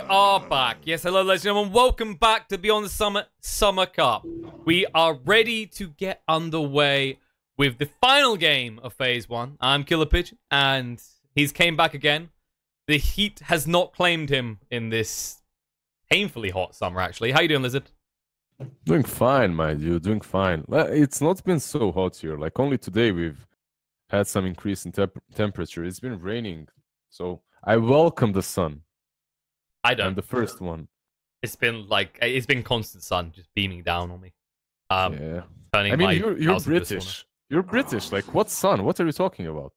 are back. Yes, hello, ladies and gentlemen. Welcome back to Beyond the Summer Cup. We are ready to get underway with the final game of Phase 1. I'm Killer Pigeon, and he's came back again. The heat has not claimed him in this painfully hot summer, actually. How you doing, Lizard? Doing fine, my dude. Doing fine. It's not been so hot here. Like, only today we've had some increase in temperature. It's been raining, so I welcome the sun. I don't. I'm the first one. It's been constant sun just beaming down on me. Yeah. Turning I mean, my you're house into a British. You're British. Like, what sun? What are you talking about?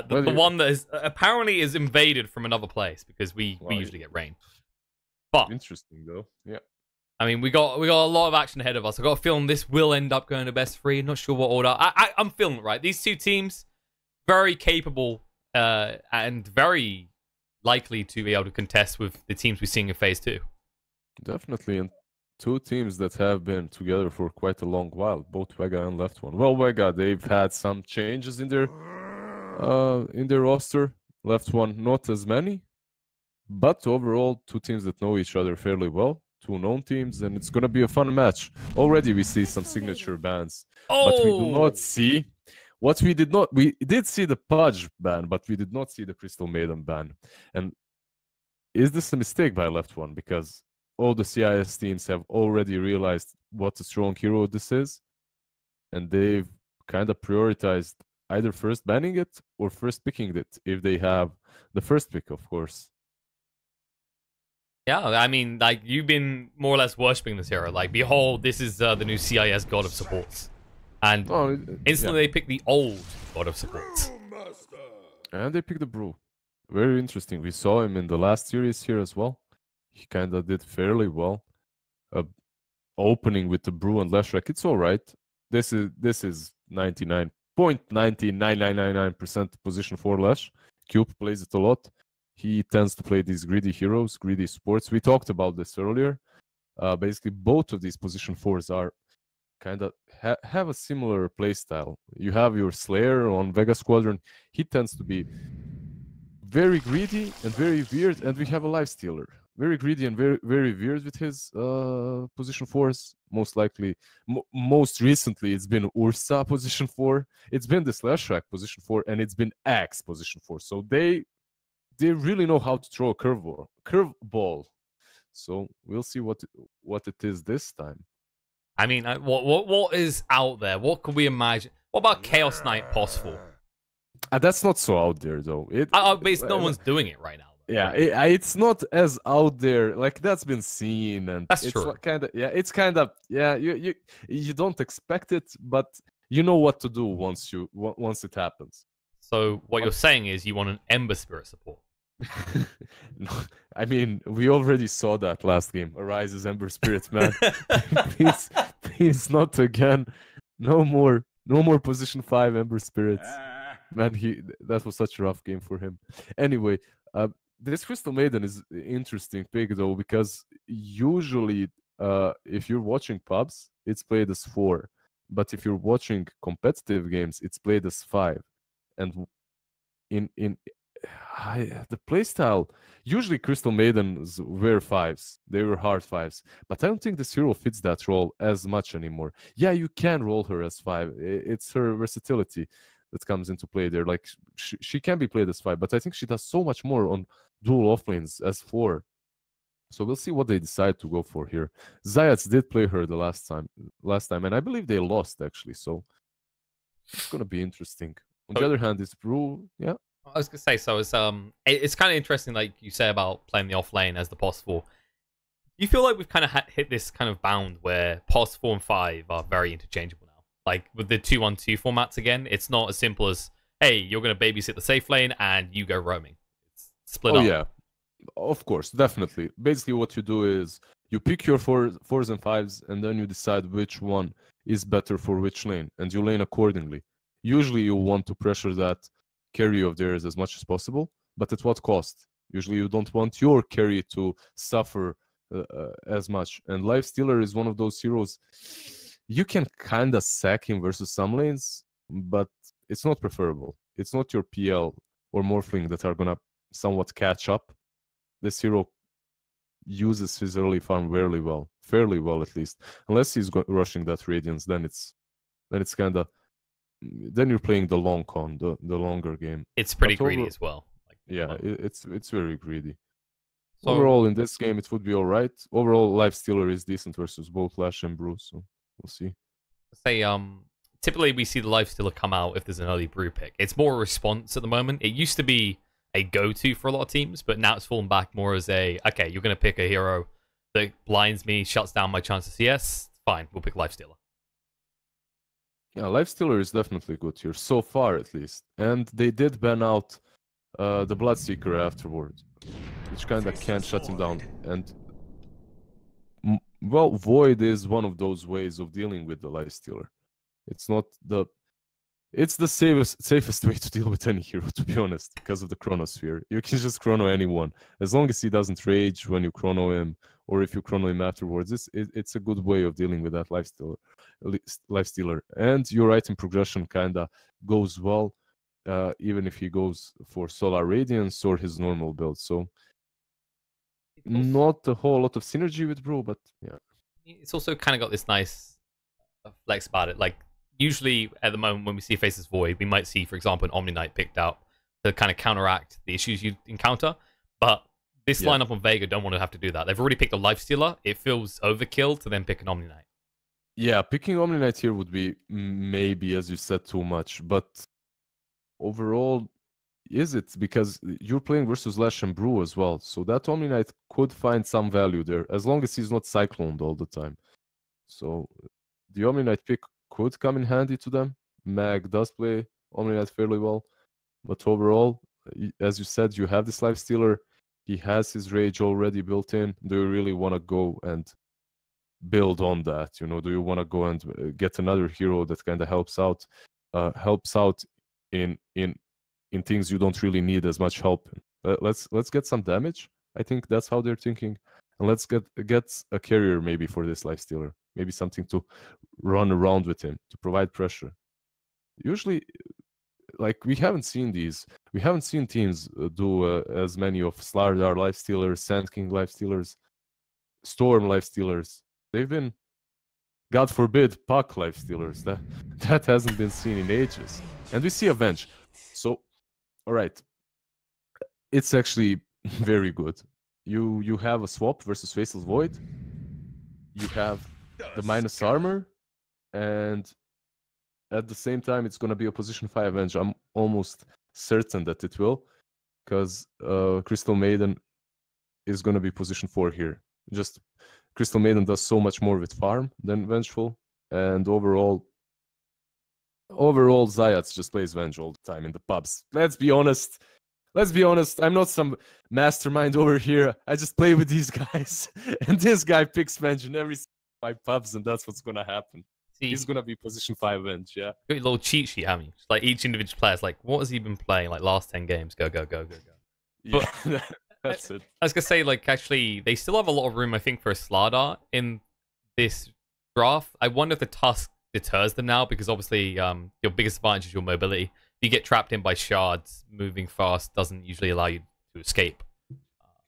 The one that is apparently is invaded from another place because we usually get rain. But interesting though. Yeah. I mean, we got a lot of action ahead of us. I got a feeling this will end up going to best three. Not sure what order. I'm feeling it right. These two teams, very capable and very likely to be able to contest with the teams we're seeing in Phase 2. Definitely, and two teams that have been together for quite a long while, both Vega and LeftOne. Well, Vega, they've had some changes in their roster. LeftOne, not as many, but overall, two teams that know each other fairly well. Two known teams, and it's gonna be a fun match. Already we see some signature bans, but we do not see what we did see the Pudge ban, but we did not see the Crystal Maiden ban. And is this a mistake by LeftOne? Because all the CIS teams have already realized what a strong hero this is, and they've kind of prioritized either first banning it or first picking it if they have the first pick, of course. Yeah, I mean, like, you've been more or less worshipping this hero. Like, behold, this is the new CIS god of supports. And instantly they pick the old god of supports. And they pick the Brew. Very interesting. We saw him in the last series here as well. He kind of did fairly well. Opening with the Brew and Leshrac, it's all right. This is 99.99999% position for Lesh. Cube plays it a lot. He tends to play these greedy heroes, greedy sports. We talked about this earlier. Basically, both of these position 4s are kind of have a similar play style. You have your Slayer on Vega Squadron. He tends to be very greedy and very weird, and we have a Life Stealer. Very greedy and very weird with his position 4s. Most likely, most recently, it's been Ursa position 4. It's been the Leshrac position 4, and it's been Axe position 4. So they really know how to throw a curveball. So we'll see what it is this time. I mean, what is out there? What could we imagine? What about Chaos Knight possible? That's not so out there though. No one's doing it right now. Yeah, it's not as out there. Like, that's been seen, and that's it's true. It's kind of you don't expect it, but you know what to do once it happens. So what you're saying is you want an Ember Spirit support. No, I mean, we already saw that last game. Arise's Ember Spirit, man. please not again. No more position 5 Ember Spirits. Man, that was such a rough game for him. Anyway, this Crystal Maiden is interesting pick though, because usually if you're watching pubs, it's played as 4. But if you're watching competitive games, it's played as 5. And in the playstyle, usually Crystal Maidens were 5s. They were hard 5s. But I don't think this hero fits that role as much anymore. Yeah, you can roll her as 5. It's her versatility that comes into play there. Like, she can be played as 5, but I think she does so much more on dual offlanes as 4. So we'll see what they decide to go for here. Zayats did play her the last time, and I believe they lost actually. So it's gonna be interesting. On the other hand, it's Brew. Yeah, I was gonna say, so it's kind of interesting, like you say about playing the off lane as the POS 4. You feel like we've kind of hit this kind of bound where POS 4 and 5 are very interchangeable now. Like with the 2-1-2 formats again, it's not as simple as, hey, you're gonna babysit the safe lane and you go roaming. It's split up. Oh yeah, of course, definitely. Basically, what you do is you pick your 4s and 5s, and then you decide which one is better for which lane, and you lane accordingly. Usually, you want to pressure that carry of theirs as much as possible, but at what cost? Usually you don't want your carry to suffer as much. And Life Stealer is one of those heroes. You can kind of sack him versus some lanes, but it's not preferable. It's not your PL or Morphling that are going to somewhat catch up. This hero uses his early farm fairly well at least. Unless he's rushing that Radiance, then it's kind of, then you're playing the long con, the longer game. It's pretty greedy as well. Like, yeah, it's very greedy. So, overall, in this game, it would be all right. Overall, Lifestealer is decent versus both Lash and Brew, so we'll see. say typically we see the Lifestealer come out if there's an early Brew pick. It's more a response at the moment. It used to be a go-to for a lot of teams, but now it's fallen back more as a, okay, you're going to pick a hero that blinds me, shuts down my chance of CS, fine, we'll pick Lifestealer. Yeah, Lifestealer is definitely good here, so far at least. And they did ban out the Bloodseeker afterward, which kind of can't shut him down. And, well, Void is one of those ways of dealing with the Lifestealer. It's not the... It's the safest way to deal with any hero, to be honest, because of the Chronosphere. You can just chrono anyone. As long as he doesn't rage when you chrono him, or if you chrono him afterwards, it's a good way of dealing with that Lifestealer. And your item progression kind of goes well, even if he goes for Solar Radiance or his normal build. So, not a whole lot of synergy with Bro, but yeah. It's also kind of got this nice flex about it. Like, usually at the moment when we see Faceless Void, we might see, for example, an Omni Knight picked out to kind of counteract the issues you encounter. But this lineup on Vega don't want to have to do that. They've already picked a Lifestealer. It feels overkill to then pick an Omni Knight. Yeah, picking Omni Knight here would be maybe, as you said, too much. But overall, is it? Because you're playing versus Lash and Brew as well. So that Omni Knight could find some value there, as long as he's not cycloned all the time. So the Omni Knight pick could come in handy to them. Mag does play Omni Knight fairly well. But overall, as you said, you have this Lifestealer. He has his rage already built in. Do you really want to go and build on that? You know, do you want to go and get another hero that kind of helps out in things you don't really need as much help in? Let's get some damage. I think that's how they're thinking. And let's get a carrier maybe for this Lifestealer. Maybe something to run around with him to provide pressure. Usually, like, we haven't seen teams do as many of Slardar Lifestealers, Sand King Lifestealers, Storm Lifestealers. They've been, God forbid, Puck Lifestealers. That hasn't been seen in ages. And we see Avenge. So, all right, it's actually very good. You have a swap versus Faceless Void. You have the minus armor, and at the same time, it's going to be a position 5 Avenge. I'm almost certain that it will, because Crystal Maiden is going to be position 4 here. Just Crystal Maiden does so much more with farm than Vengeful, and overall Zayats just plays Venge all the time in the pubs. Let's be honest. I'm not some mastermind over here. I just play with these guys, and this guy picks Venge in every 5 pubs, and that's what's going to happen. See, he's going to be position 5 Venge, yeah. Got a little cheat sheet, haven't you? Like, each individual player's like, what has he been playing? Like, last 10 games, go. Yeah, that's it. I was going to say, like, actually, they still have a lot of room, I think, for a Slardar in this draft. I wonder if the Tusk deters them now, because obviously your biggest advantage is your mobility. If you get trapped in by shards, moving fast doesn't usually allow you to escape.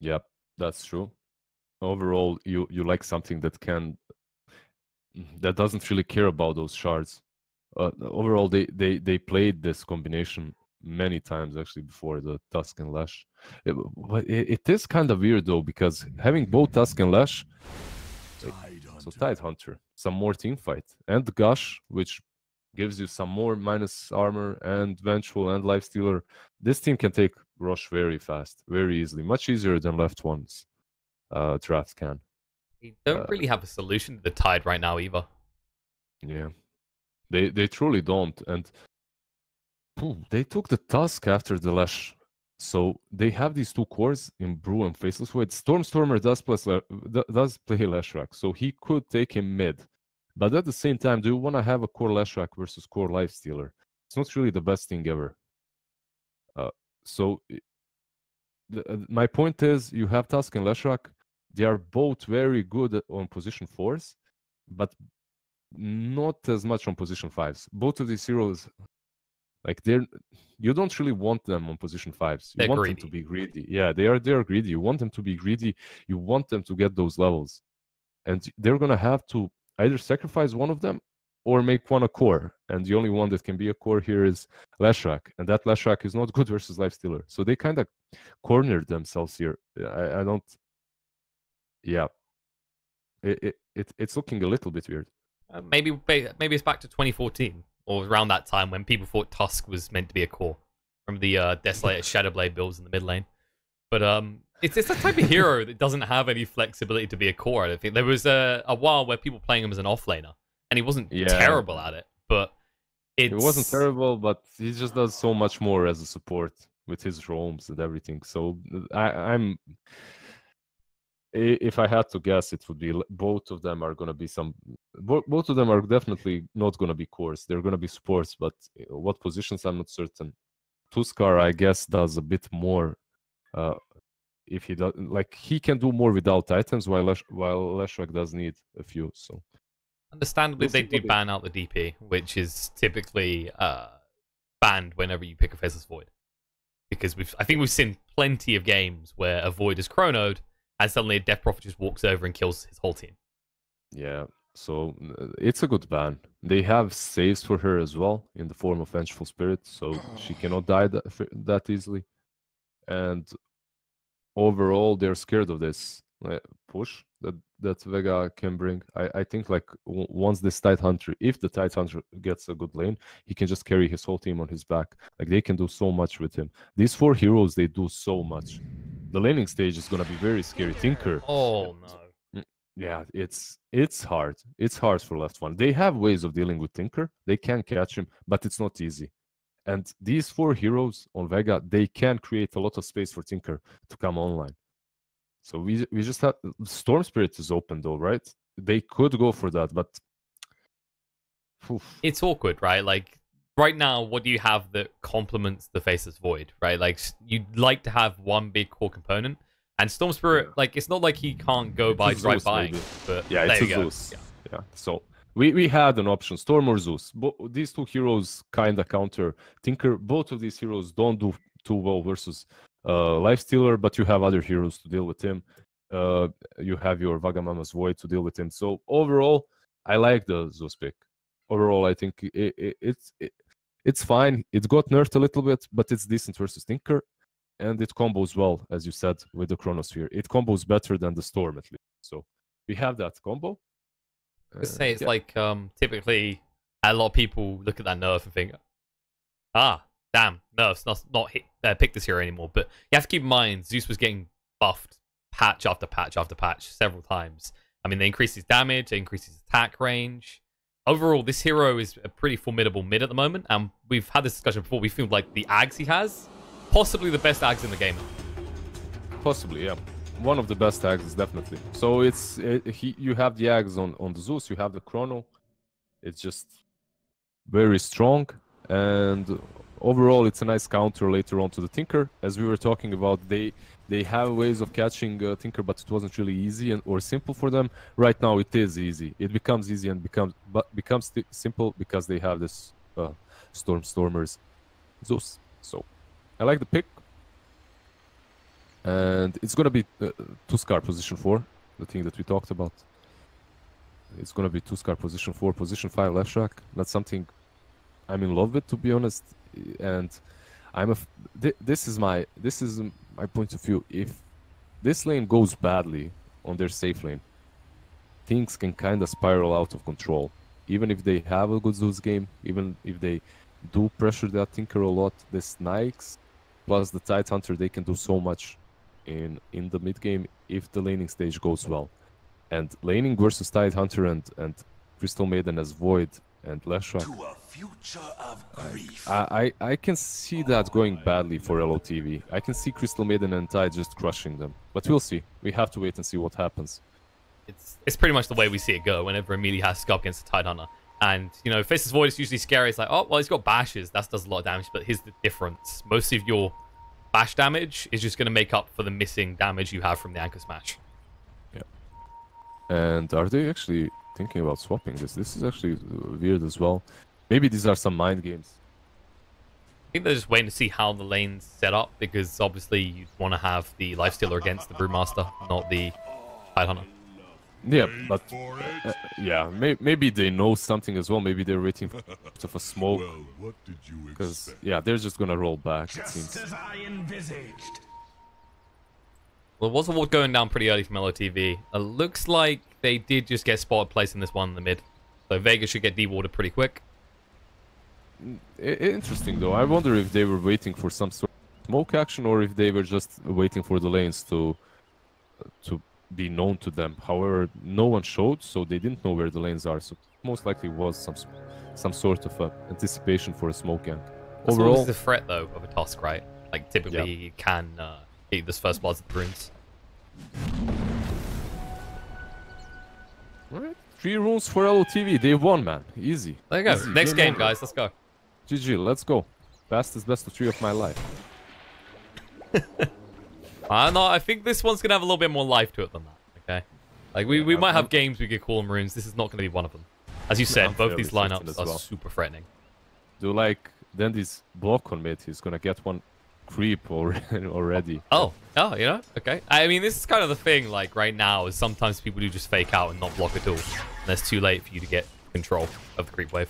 Yep, that's true. Overall, you like something that doesn't really care about those shards. Overall, they played this combination many times actually before, the Tusk and Lash. It is kind of weird though, because having both Tusk and Lash, so Tidehunter, some more team fight, and Gush, which gives you some more minus armor, and Vengeful and Lifestealer. This team can take Rush very fast, very easily, much easier than Left One's draft can. They don't really have a solution to the Tide right now either. Yeah, they truly don't, and they took the Tusk after the Lash. So they have these 2 cores in Brew and Faceless Void. Stormer does play Leshrac, so he could take him mid. But at the same time, do you want to have a core Leshrac versus core Lifestealer? It's not really the best thing ever. My point is, you have Tusk and Leshrac. They are both very good on position 4s, but not as much on position 5s. Both of these heroes Like you don't really want them on position 5s. You They're want greedy. them to be greedy. Yeah, they're greedy. You want them to be greedy. You want them to get those levels. And they're gonna have to either sacrifice one of them or make one a core. And the only one that can be a core here is Leshrac. And that Leshrac is not good versus Lifestealer. So they kind of cornered themselves here. I don't. Yeah. It's looking a little bit weird. Maybe it's back to 2014 or around that time when people thought Tusk was meant to be a core from the Desolator Shadowblade builds in the mid lane. But it's the type of hero that doesn't have any flexibility to be a core. I don't think there was a while where people playing him as an offlaner, and he wasn't terrible at it. But it wasn't terrible, but he just does so much more as a support with his roams and everything. So I'm. If I had to guess, it would be both of them are going to be both of them are definitely not going to be cores. They're going to be supports, but what positions I'm not certain. Tuskar, I guess, does a bit more. If he does, like, he can do more without items, while Leshrac does need a few. So understandably, they do ban out the DP, which is typically banned whenever you pick a Faceless Void, because I think we've seen plenty of games where a Void is chronoed, and suddenly a Death Prophet just walks over and kills his whole team. Yeah, so it's a good ban. They have saves for her as well in the form of Vengeful Spirit, so she cannot die that easily. And overall, they're scared of this push that Vega can bring. I think, like, once this Tidehunter, if the Tidehunter gets a good lane, he can just carry his whole team on his back. Like, they can do so much with him. These 4 heroes, they do so much. The laning stage is gonna be very scary. Tinker. Oh no. Yeah, it's hard. It's hard for Left One. They have ways of dealing with Tinker. They can catch him, but it's not easy. And these 4 heroes on Vega, they can create a lot of space for Tinker to come online. So we just have Storm Spirit is open though, right? They could go for that, but it's awkward, right? Like, right now, what do you have that complements the Faceless Void, right? Like, you'd like to have one big core component, and Storm Spirit, like, it's not like he can't go by right buying, but yeah, it's a Zeus. Yeah. So we had an option, Storm or Zeus. These 2 heroes kind of counter Tinker. Both of these heroes don't do too well versus Lifestealer, but you have other heroes to deal with him. You have your Vagamama's Void to deal with him. So overall, I like the Zeus pick. Overall, I think it's fine. It got nerfed a little bit, but it's decent versus Tinker, and it combos well, as you said, with the Chronosphere. It combos better than the Storm, at least. So we have that combo. Say it's like typically a lot of people look at that nerf and think, damn, nerf's not pick this hero anymore. But you have to keep in mind, Zeus was getting buffed patch after patch after patch several times. I mean, they increased his damage, they increased his attack range. Overall, this hero is a pretty formidable mid at the moment, and we've had this discussion before. We feel like the Ags he has, possibly the best Ags in the game. Possibly, yeah. One of the best Ags, definitely. So you have the Ags on the Zeus, you have the Chrono. It's just very strong, and overall, it's a nice counter later on to the Tinker. As we were talking about, they have ways of catching Tinker, but it wasn't really easy or simple for them. Right now, it is easy. It becomes easy and becomes simple because they have this Stormers Zeus. So I like the pick, and it's gonna be Tuskar position 4, the thing that we talked about. It's gonna be Tuskar position 4, position 5 Leshrac. That's something I'm in love with, to be honest. And this is my point of view. If this lane goes badly on their safe lane, things can kind of spiral out of control. Even if they have a good Zeus game, even if they do pressure that Tinker a lot, the Snikes plus the Tidehunter, they can do so much in the mid game if the laning stage goes well. And laning versus Tidehunter and Crystal Maiden as Void and Leshrac, I can see that going badly for LOTV. I can see Crystal Maiden and Tide just crushing them. But we'll see. We have to wait and see what happens. It's pretty much the way we see it go whenever Amelie has to go up against a Tidehunter. And, you know, Faceless Void is usually scary. It's like, oh, well, he's got bashes. That does a lot of damage. But here's the difference. Most of your bash damage is just going to make up for the missing damage you have from the Anchor Smash. Yeah. And are they actually thinking about swapping this? This is actually weird as well. Maybe these are some mind games. think they're just waiting to see how the lane's set up, because obviously you'd want to have the Lifestealer against the Brewmaster, not the Tidehunter. Yeah, but yeah, maybe they know something as well. Maybe they're waiting for a smoke. Because yeah, they're just gonna roll back. It seems. As I envisaged. Well, there was a ward going down pretty early from LOTV. It looks like they did just get spotted placing this one in the mid. So Vega should get dewarded pretty quick. Interesting though. I wonder if they were waiting for some sort of smoke action, or if they were just waiting for the lanes to be known to them. However, no one showed, so they didn't know where the lanes are. So most likely was some sort of anticipation for a smoke gank. That's Overall, always the threat though of a Tusk, right? Like typically you can get this first bloods of the runes. Alright, 3 runes for LOTV. They won, man. Easy. There you go. Easy. Next game, over. guys. Let's go. GG, let's go. Fastest best of 3 of my life. I think this one's gonna have a little bit more life to it than that. Okay, like we might have games we could call them runes. This is not gonna be one of them. As you said, both these lineups are super threatening. Do like Dandy's block on mid? He's gonna get one creep already. Oh, you know, okay. I mean, this is kind of the thing. Like right now, is sometimes people do just fake out and not block at all, and it's too late for you to get control of the creep wave.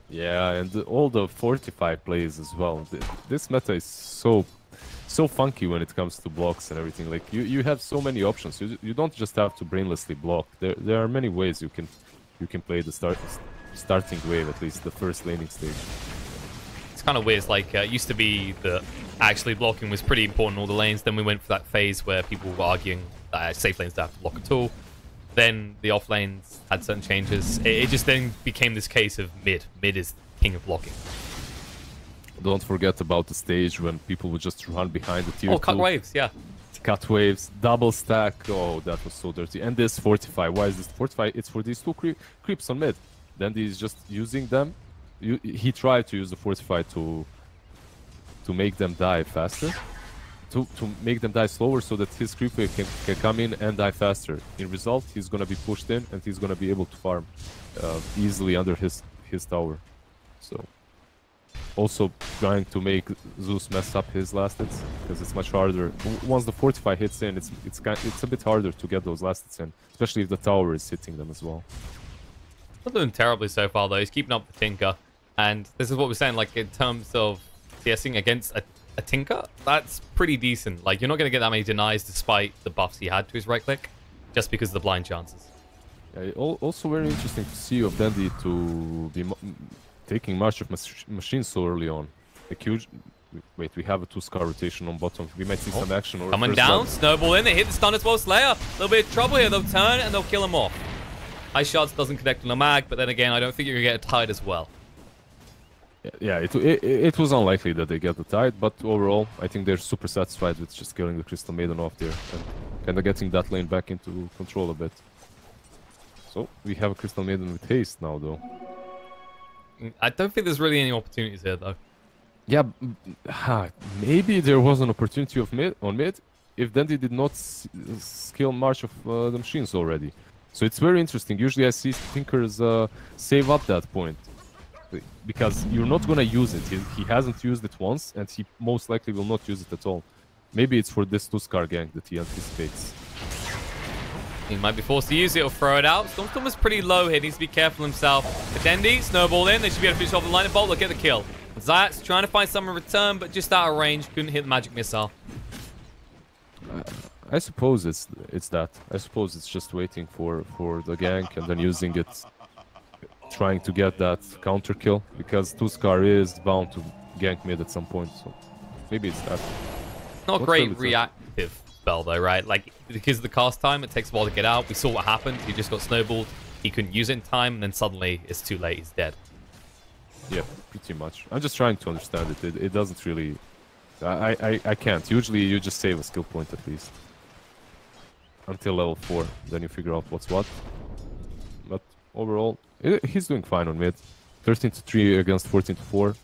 Yeah, and all the fortify plays as well. This meta is so funky when it comes to blocks and everything. Like you have so many options. You don't just have to brainlessly block. There are many ways you can play the starting wave, at least the first laning stage. It's kind of weird. It's like it used to be that actually blocking was pretty important in all the lanes. Then we went for that phase where people were arguing that safe lanes don't have to block at all. Then the off lanes had certain changes. It just then became this case of mid. Mid is king of blocking. Don't forget about the stage when people would just run behind the tier 2. Cut waves, yeah. Cut waves, double stack. Oh, that was so dirty. And this fortify. Why is this fortify? It's for these 2 creeps on mid. Then he's just using them. He tried to use the fortify to make them die faster. To make them die slower so that his creep wave can come in and die faster. In result, he's gonna be pushed in and he's gonna be able to farm easily under his tower. So also trying to make Zeus mess up his last hits, because it's much harder. Once the fortify hits in, it's a bit harder to get those last hits in, especially if the tower is hitting them as well. Not doing terribly so far though. He's keeping up the Tinker, and this is what we're saying. Like in terms of CSing against a Tinker, that's pretty decent. Like you're not going to get that many denies despite the buffs he had to his right click, just because of the blind chances. Yeah, also very interesting to see of Dandy to be taking March of Machines so early on. Like huge. Wait, we have a 2-scar rotation on bottom. We might see some action. Or coming down, snowball in. They hit the stun as well. Slayer, a little bit of trouble here. They'll turn and they'll kill him off. Ice Shards doesn't connect on the mag, but then again, I don't think you're gonna get a tide as well. Yeah, it was unlikely that they get the tide, but overall, I think they're super satisfied with just killing the Crystal Maiden off there and kind of getting that lane back into control a bit. So we have a Crystal Maiden with haste now, though. I don't think there's really any opportunities here, though. Yeah, maybe there was an opportunity on mid if Dandy did not skill March of the Machines already. So it's very interesting. Usually I see Tinkers save up that point, because you're not going to use it. He hasn't used it once, and he most likely will not use it at all. Maybe it's for this 2-scar gank that he anticipates. He might be forced to use it or throw it out. Stormstorm is pretty low here. Needs to be careful himself. Adendi, snowball in. They should be able to finish off the lightning bolt. They'll get the kill. Zayat's trying to find some in return, but just out of range. Couldn't hit the magic missile. I suppose it's that. I suppose it's just waiting for the gank and then using it, trying to get that counter kill, because 2-scar is bound to gank mid at some point. So maybe it's that. Not great reactive spell though, right? Like because of the cast time, it takes a while to get out. We saw what happened. He just got snowballed. He couldn't use it in time, and then suddenly it's too late. He's dead. Yeah, pretty much. I'm just trying to understand it. It doesn't really. I can't. Usually you just save a skill point at least until level 4. Then you figure out what's what. But overall, he's doing fine on mid. 13-3 against 14-4.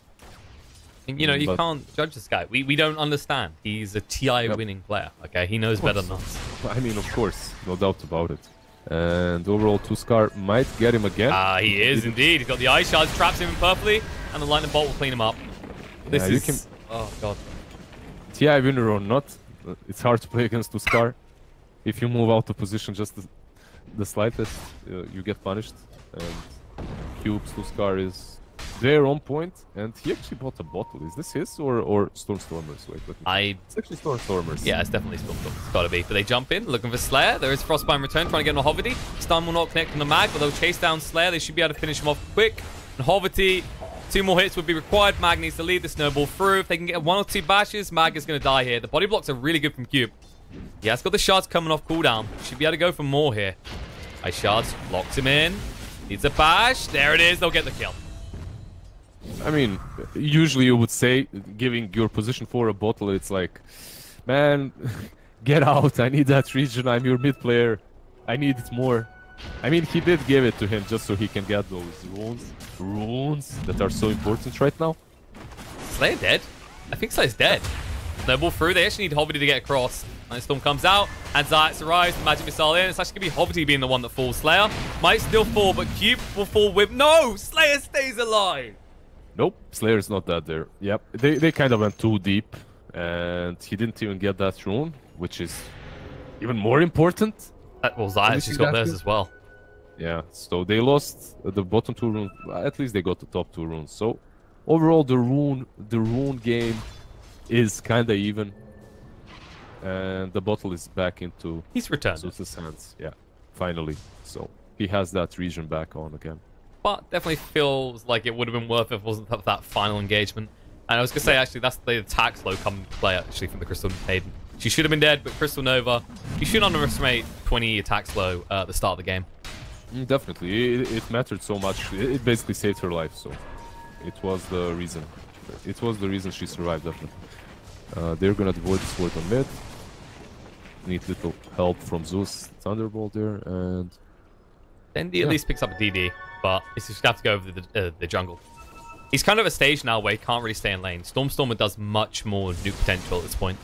And, you know, you can't judge this guy. We don't understand. He's a TI winning player. Okay, he knows better than us. I mean, of course, no doubt about it. And overall, 2-scar might get him again. He is indeed. He's got the Ice Shards, traps him in perfectly, and the Lightning Bolt will clean him up. This you is... can... Oh, God. TI winner or not, it's hard to play against Tuskar. If you move out of position just the slightest, you get punished. And Cube's Tuskar is there on point, and he actually bought a bottle. Is this his or Stormstormers? Wait, let me... It's actually Stormstormers. Yeah, it's definitely Stormstormers. It's gotta be. But they jump in, looking for Slayer. There is Frostbite in return, trying to get on Hovity. Stun will not connect on the mag, but they'll chase down Slayer. They should be able to finish him off quick. And Hovity, 2 more hits would be required. Mag needs to lead the snowball through. If they can get 1 or 2 bashes, Mag is going to die here. The body blocks are really good from Cube. He has got the shards coming off cooldown. Should be able to go for more here. Ice shards, locks him in. Needs a bash. There it is. They'll get the kill. I mean, usually you would say, giving your position for a bottle, it's like, man, get out. I need that region. I'm your mid player. I need it more. I mean, he did give it to him just so he can get those runes that are so important right now. Slayer dead? I think Slayer's dead. Snowball through. They actually need Hovity to get across. And Storm comes out, and Zayats arrives, the magic missile in. It's actually going to be Hovity being the one that falls. Slayer might still fall, but Cube will fall with... No! Slayer stays alive! Nope, Slayer's not that there. Yep, they kind of went too deep, and he didn't even get that rune, which is even more important. Well, Zayats just got theirs as well. Yeah, so they lost the bottom 2 runes. At least they got the top 2 runes. So overall, the rune game is kind of even, and the bottle is back into He's returned. Zeus's hands. Yeah, finally. So he has that region back on again. But definitely feels like it would have been worth it if it wasn't for that final engagement. And I was going to say, actually, that's the attack slow coming to play, actually, from the Crystal Maiden. She should have been dead, but Crystal Nova, you shouldn't underestimate 20 attack slow at the start of the game. Definitely. It mattered so much. It basically saved her life, so it was the reason. It was the reason she survived, definitely. They're going to avoid the sword on mid. Need little help from Zeus Thunderbolt there, and... Dendi at least picks up a DD, but he's just going to have to go over the jungle. He's kind of at a stage now where he can't really stay in lane. Stormstormer does much more nuke potential at this point.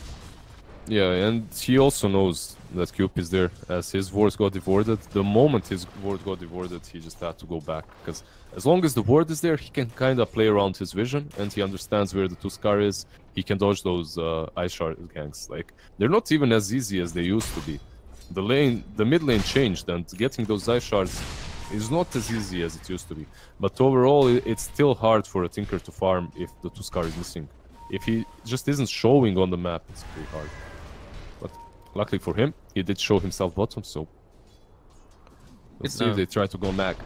Yeah, and he also knows that Cube is there, as his wards got devoured. The moment his ward got devoured, he just had to go back, because as long as the ward is there, he can kind of play around his vision, and he understands where the Tuskar is. He can dodge those ice shard ganks. Like, they're not even as easy as they used to be. The mid lane changed, and getting those ice shards is not as easy as it used to be. But overall, it's still hard for a Tinker to farm if the Tuskar is missing. If he just isn't showing on the map, it's pretty hard. But luckily for him, he did show himself bottom, so let's see if they try to go Mag.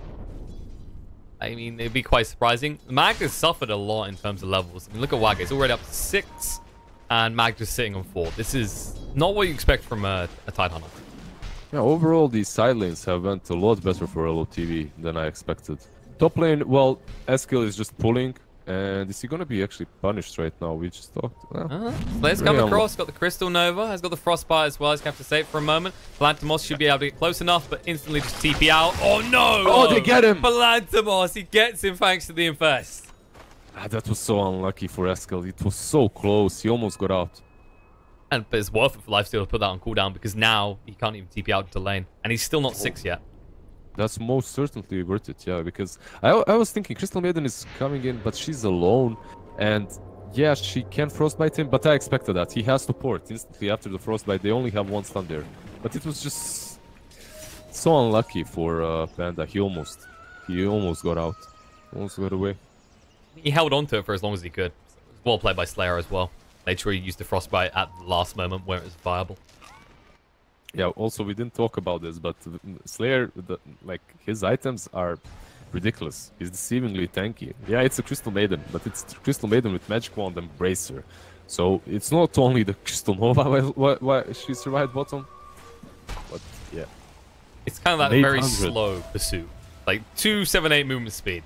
I mean, it'd be quite surprising. Mag has suffered a lot in terms of levels. I mean, look at Wag, it's already up to 6, and Mag just sitting on 4. This is not what you expect from a Tidehunter. Yeah, overall, these side lanes have went a lot better for LOTV than I expected. Top lane, well, Eskil is just pulling, and is he gonna be actually punished right now? We just talked. Let's come across, got the Crystal Nova, has got the Frostbite as well. He's going to have to save it for a moment. Palantamos should be able to get close enough, but instantly just TP out. Oh no! Oh, they get him! Palantamos, he gets him thanks to the Infest. That was so unlucky for Eskil. It was so close. He almost got out. But it's worth it for Lifesteal to put that on cooldown, because now he can't even TP out into lane. And he's still not 6 yet. That's most certainly worth it, yeah, because I was thinking Crystal Maiden is coming in, but she's alone, and yeah, she can frostbite him, but I expected that. He has to port instantly after the frostbite. They only have 1 stun there. But it was just so unlucky for Panda. He almost got out. Almost got away. He held on to it for as long as he could. Well played by Slayer as well. Made sure he used the frostbite at the last moment where it was viable. Yeah, also we didn't talk about this, but Slayer, his items are ridiculous. He's deceivingly tanky. Yeah, it's a Crystal Maiden, but it's Crystal Maiden with Magic Wand and Bracer. So it's not only the Crystal Nova why she survived bottom, but yeah. It's kind of that very slow pursuit. Like 278 movement speed.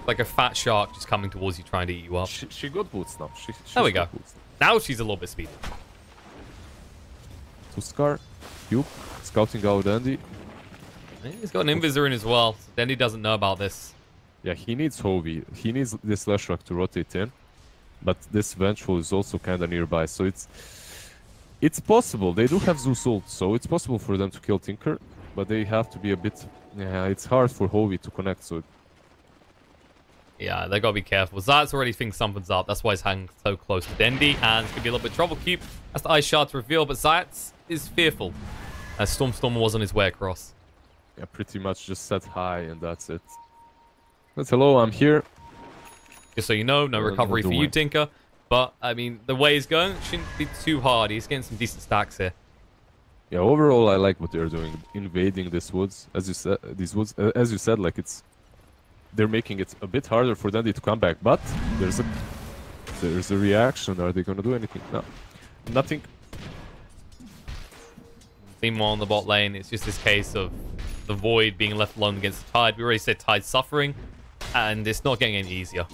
Like a fat shark just coming towards you trying to eat you up. She got boots now. There we go. Now she's a little bit speedy. Tuskar, Cube, scouting out Dendi. He's got an Invisor in as well. So Dendi doesn't know about this. Yeah, he needs Hovey. He needs this Leshrac to rotate in. But this Vengeful is also kind of nearby. So it's possible. They do have Zeus ult, so it's possible for them to kill Tinker. But they have to be a bit... Yeah, it's hard for Hovey to connect, so... Yeah, they gotta be careful. Zayat's already thinks something's up. That's why he's hanging so close to Dendi. And it's gonna be a little bit of trouble. Cube has the ice shard to reveal, but Zayat is fearful as Stormstormer was on his way across. Yeah, pretty much just set high and that's it. But hello, I'm here. Just so you know, no recovery for you, Tinker. But, I mean, the way he's going shouldn't be too hard. He's getting some decent stacks here. Yeah, overall, I like what they're doing, invading these woods. As you said, like they're making it a bit harder for Dendi to come back. But there's a reaction. Are they gonna do anything? No, nothing. Meanwhile, on the bot lane, it's just this case of the Void being left alone against the Tide. We already said Tide's suffering, and it's not getting any easier.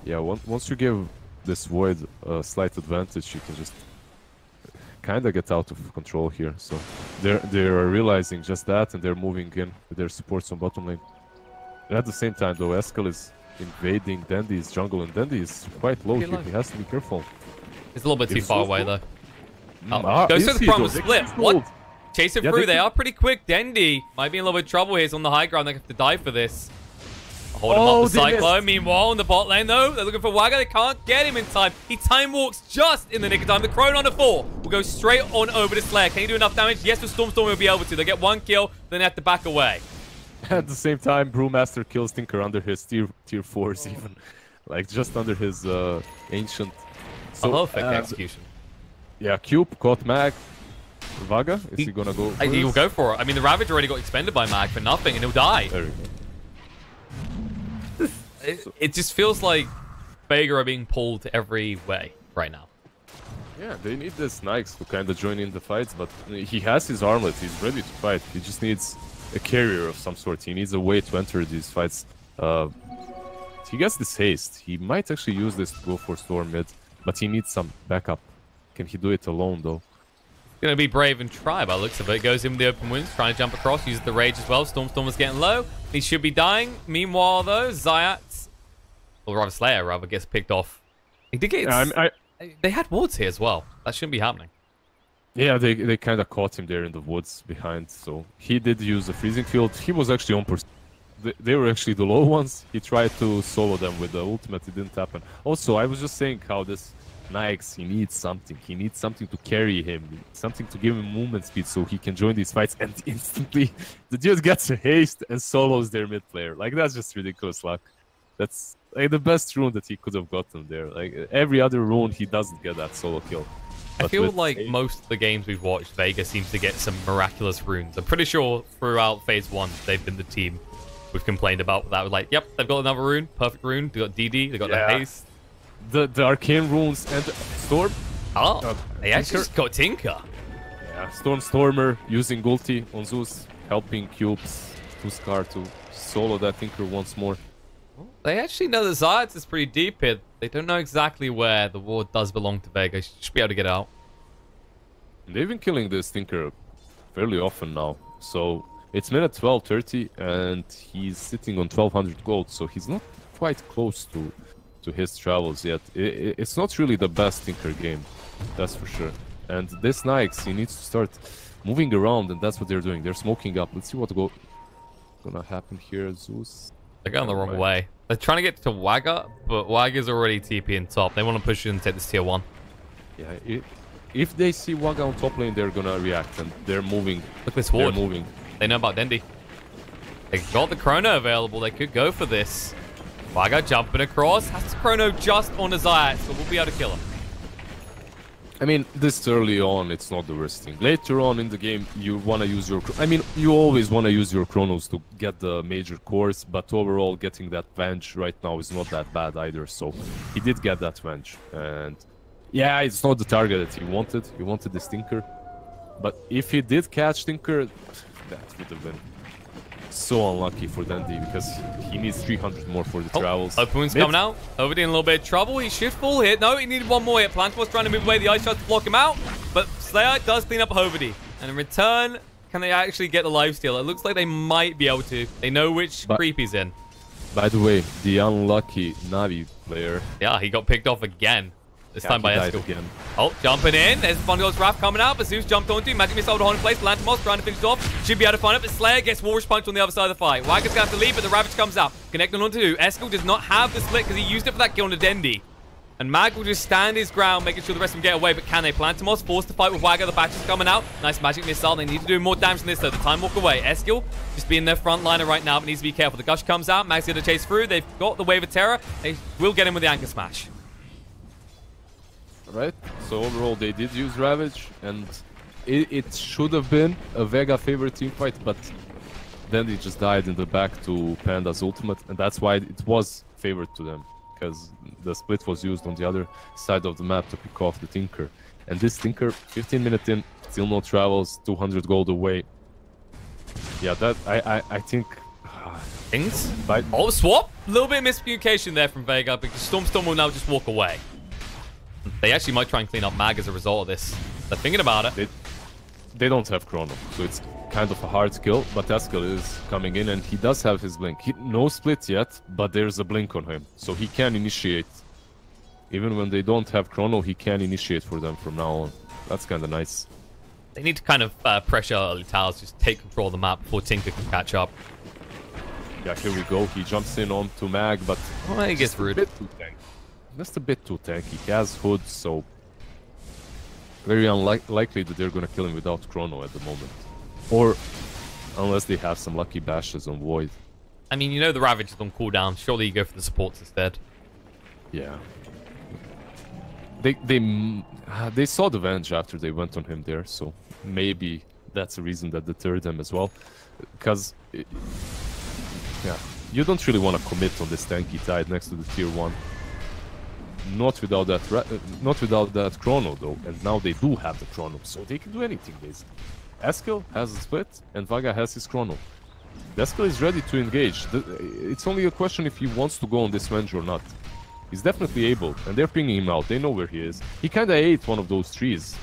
Yeah, once you give this Void a slight advantage, you can just kind of get out of control here. So they're realizing just that, and they're moving in with their supports on bottom lane. And at the same time, though, Escal is invading Dendi's jungle, and Dendi is quite low here. He has to be careful. It's a little bit too far away, though. Oh, goes through the front with split. What? Chase it through. They are pretty quick. Dendi might be in a little bit of trouble here. He's on the high ground. They have to die for this. Hold him up the Cyclone. Meanwhile, on the bot lane, though, they're looking for Wagga. They can't get him in time. He time walks just in the nick of time. The Chrono under 4 will go straight on over to Slayer. Can he do enough damage? Yes, with Stormstorm will be able to. They get 1 kill, then they have to back away. At the same time, Brewmaster kills Tinker under his tier 4s even. Like, just under his ancient. So, perfect execution. Yeah, Cube caught Mag. Vaga, is he gonna go? He will go for it. I mean, the Ravage already got expended by Mag for nothing, and he'll die. There we go. It just feels like Vega are being pulled every way right now. Yeah, they need this Nikes to kind of join in the fights, but he has his armlet. He's ready to fight. He just needs a carrier of some sort. He needs a way to enter these fights. He gets this haste. He might actually use this to go for Storm mid, but he needs some backup. Can he do it alone, though? Gonna be brave and try by the looks of it. Goes in with the open wounds, trying to jump across, uses the rage as well. Stormstorm is getting low. He should be dying. Meanwhile, though, Zayat, or rather Slayer, gets picked off. He did get. They had wards here as well. That shouldn't be happening. Yeah, they kind of caught him there in the woods behind. So he did use the freezing field. He was actually on pursuit. They were actually the low ones. He tried to solo them with the ultimate. It didn't happen. Also, I was just saying how this Nikes, he needs something. He needs something to carry him, something to give him movement speed so he can join these fights. And instantly, the dude gets a haste and solos their mid player. Like, that's just ridiculous luck. That's like the best rune that he could have gotten there. Like, every other rune, he doesn't get that solo kill. I feel like most of the games we've watched, Vega seems to get some miraculous runes. I'm pretty sure throughout Phase 1, they've been the team we've complained about that. We're like, yep, they've got another rune, perfect rune. They got DD, they got the haste. The arcane runes and Storm. Oh, they actually just got Tinker. Yeah, Stormer using ulti on Zeus, helping Cubes to Scar to solo that Tinker once more. They actually know the Zayat is pretty deep here. They don't know exactly where the ward does belong to Vega. She should be able to get out. They've been killing this Tinker fairly often now. So it's minute 12:30 and he's sitting on 1200 gold. So he's not quite close to his travels yet. It's not really the best Tinker game, that's for sure. And this Nikes, he needs to start moving around, and that's what they're doing. They're smoking up. Let's see what's gonna happen here. Zeus. They're going the wrong way. They're trying to get to Wagga, but Wagga's already TP in top. They want to push in and take this tier 1. Yeah, if they see Wagga on top lane, they're gonna react, and they're moving. Look at this ward. They're moving. They know about Dendi. They got the Chrono available. They could go for this. Wagga jumping across. Has the Chrono just on his Zayat, so we'll be able to kill him. I mean, this early on, it's not the worst thing. Later on in the game, you want to use your... I mean, you always want to use your Chronos to get the major cores, but overall, getting that Venge right now is not that bad either. So, he did get that Venge. And, yeah, it's not the target that he wanted. He wanted this Tinker. But if he did catch Tinker, that would have been so unlucky for Dendi, because he needs 300 more for the travels. Open wounds coming out. Overdie in a little bit of trouble. He should full hit. No, he needed one more hit. Plant was trying to move away the ice shots to block him out, but Slayer does clean up Overdie. And in return, can they actually get the lifesteal? It looks like they might be able to. They know which creep he's in. By the way, the unlucky Navi player. Yeah, he got picked off again. This time by Escal. Again. Oh, jumping in. There's Fungo's Wrath coming out, but Zeus jumped onto him. Magic Missile to hold in place. Lantimos trying to finish it off. Should be able to find it, but Slayer gets Walrus Punch on the other side of the fight. Wagger's going to have to leave, but the Ravage comes out. Connecting onto two. Escal does not have the split because he used it for that kill on the Dendi. And Mag will just stand his ground, making sure the rest of them get away. But can they? Plantimos forced to fight with Wagger. The batch is coming out. Nice Magic Missile. They need to do more damage than this, though. The time walk away. Escal just being their front liner right now, but needs to be careful. The Gush comes out. Mag's going to chase through. They've got the Wave of Terror. They will get him with the Anchor Smash. Right, so overall they did use Ravage, and it should have been a Vega favorite team fight, but then they just died in the back to Panda's ultimate, and that's why it was favored to them, because the split was used on the other side of the map to pick off the Tinker. And this Tinker, 15 minutes in, still no travels, 200 gold away. Yeah, that I think... Things? But, oh, swap! A little bit of miscommunication there from Vega, because Storm will now just walk away. They actually might try and clean up Mag as a result of this. They're thinking about it. They don't have Chrono, so it's kind of a hard kill, but Escal is coming in and he does have his blink. No split yet, but there's a blink on him, so he can initiate. Even when they don't have Chrono, he can initiate for them from now on. That's kind of nice. They need to kind of pressure Lutals, just take control of the map before Tinker can catch up. Yeah, here we go. He jumps in onto Mag, but oh, he gets rude. Just a bit too tanky. He has Hood, so very unlikely that they're gonna kill him without Chrono at the moment. Or unless they have some lucky bashes on Void. I mean, you know the Ravage is on cooldown. Surely you go for the supports instead. Yeah. They saw the Venge after they went on him there, so maybe that's a reason that deterred them as well. Because, yeah, you don't really want to commit on this tanky tide next to the tier 1. Not without that Chrono though, and now they do have the Chrono, so they can do anything basically. Escal has a split, and Vaga has his Chrono. Escal is ready to engage. It's only a question if he wants to go on this Venge or not. He's definitely able, and they're pinging him out. They know where he is. He kinda ate one of those trees.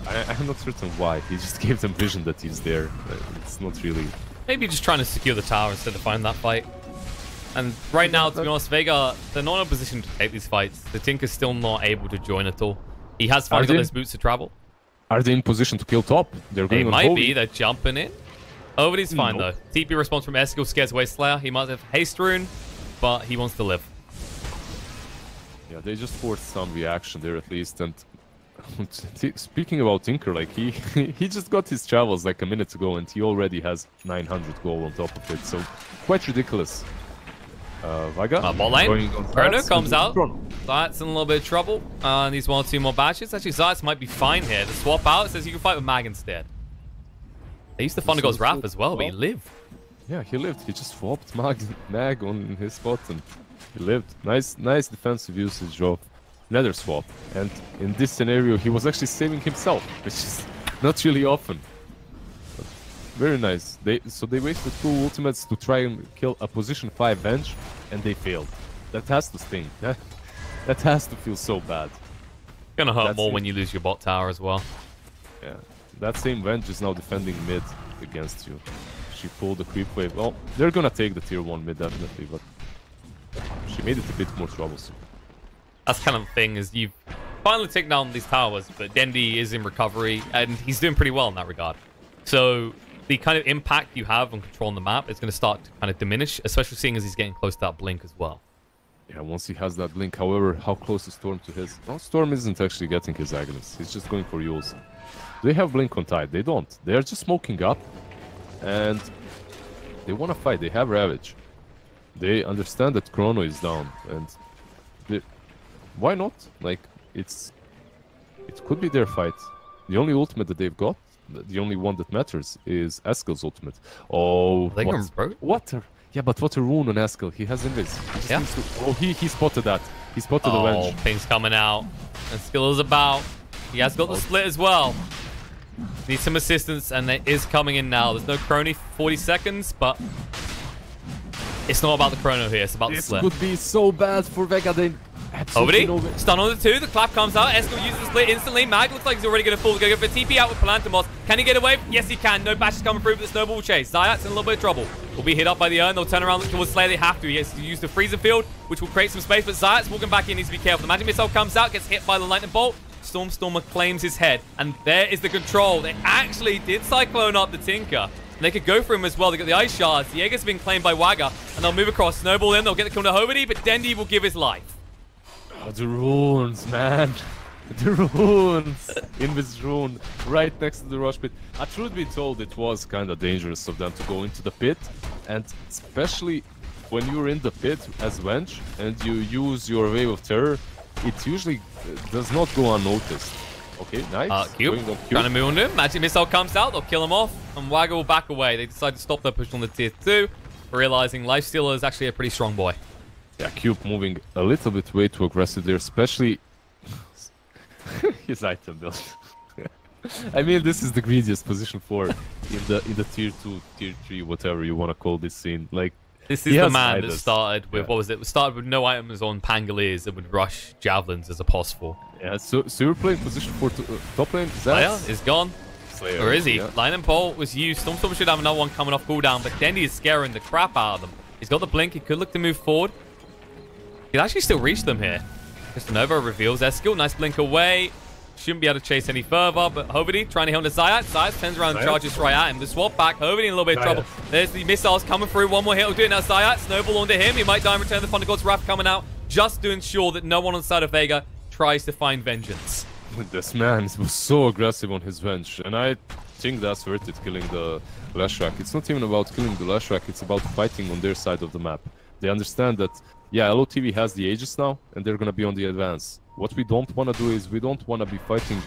I'm not certain why. He just gave them vision that he's there. It's not really... Maybe just trying to secure the tower instead of find that fight. And right now, to be honest, Vega, they're not in a position to take these fights. The Tinker's still not able to join at all. He has finally got his boots to travel. Are they in position to kill top? They might be. They're jumping in. Overdy's fine, though. TP response from Escal scares away Slayer. He might have Haste Rune, but he wants to live. Yeah, they just forced some reaction there at least. And speaking about Tinker, like he just got his travels like a minute ago, and he already has 900 gold on top of it. So quite ridiculous. Vaga bot lane. Chrono comes out. Zayat's in a little bit of trouble. Needs 1 or 2 more batches. Actually, Zayat's might be fine here. The swap out says you can fight with Mag instead. They used to Fungo's Wrath as well, but he lived. Yeah, he lived. He just swapped Mag on his spot and he lived. Nice defensive usage of Nether Swap. And in this scenario, he was actually saving himself, which is not really often. Very nice. So they wasted 2 ultimates to try and kill a position 5 Venge, and they failed. That has to sting. That has to feel so bad. Gonna hurt more when you lose your bot tower as well. Yeah. That same Venge is now defending mid against you. She pulled the creep wave. Well, they're gonna take the tier 1 mid definitely, but she made it a bit more troublesome. That's kind of the thing, is you've finally taken down these towers, but Dendi is in recovery, and he's doing pretty well in that regard. So the kind of impact you have on controlling the map is going to start to kind of diminish, especially seeing as he's getting close to that blink as well. Yeah, once he has that blink, however, how close is Storm to his? No, Storm isn't actually getting his Agnes. He's just going for Yules. They have blink on Tide. They don't. They're just smoking up, and they want to fight. They have Ravage. They understand that Chrono is down, and why not? Like, it could be their fight. The only ultimate that they've got, the only one that matters, is Escal's ultimate. Oh, what? Yeah, but what a rune on Escal. He has invis. He he spotted that. He spotted the Venge. Oh, ping's coming out. Escal is about. He has got the split as well. Needs some assistance, and it is coming in now. There's no Crony for 40 seconds, but it's not about the Chrono here. It's about the split. This could be so bad for Vega. Absolutely no way. Obity, stun on the 2. The clap comes out. Eskel uses the split instantly. Mag looks like he's already going to fall. Going to go for TP out with Palantimos. Can he get away? Yes, he can. No bash is coming through, but the snowball will chase. Zayat's in a little bit of trouble. Will be hit up by the urn. They'll turn around, look towards Slayer. They have to. He has to use the freezer field, which will create some space, but Zayat's walking back in. Needs to be careful. The magic missile comes out, gets hit by the lightning bolt. Stormstormer claims his head, and there is the control. They actually did cyclone up the Tinker. They could go for him as well. They got the ice shards. The Jaeger's been claimed by Wagga, and they'll move across. Snowball in. They'll get the kill to Hovity, but Dendi will give his life. Oh, the runes, man. The runes. Invis rune right next to the rush pit. Truth be told, it was kind of dangerous of them to go into the pit, and especially when you're in the pit as Wench and you use your wave of terror, it usually does not go unnoticed. Okay, nice. Cube. Trying to move on him. Magic missile comes out. They'll kill him off. And Wagga will back away. They decide to stop their push on the tier 2, realizing Lifestealer is actually a pretty strong boy. Yeah, Cube moving a little bit way too aggressive there, especially his item build. I mean, this is the greediest position for in the tier 2, tier 3, whatever you want to call this scene. Like, this is the man that started with, what was it? It started with no items on Pangoliers and would rush Javelins as a pos for. Yeah, so you're playing position for top lane. Slayer is gone. Slayer, or is he? Yeah. Lightning Bolt was used. Stormstormer should have another one coming off cooldown, but Dendi is scaring the crap out of them. He's got the blink. He could look to move forward. He can actually still reach them here. Just Nova reveals their skill. Nice blink away. Shouldn't be able to chase any further, but Hovity trying to hit on the Zayat. Zayat turns around and charges right at him. The swap back. Hovity in a little bit of trouble. There's the missiles coming through. One more hit will do it now. Zayat, snowball onto him. He might die in return. The Thunder God's Wrath coming out just to ensure that no one on the side of Vega tries to find vengeance. This man was so aggressive on his bench, and I think that's worth it, killing the Leshrac. It's not even about killing the Leshrac, it's about fighting on their side of the map. They understand that, yeah, LOTV has the Aegis now, and they're gonna be on the advance. What we don't want to do is we don't want to be fighting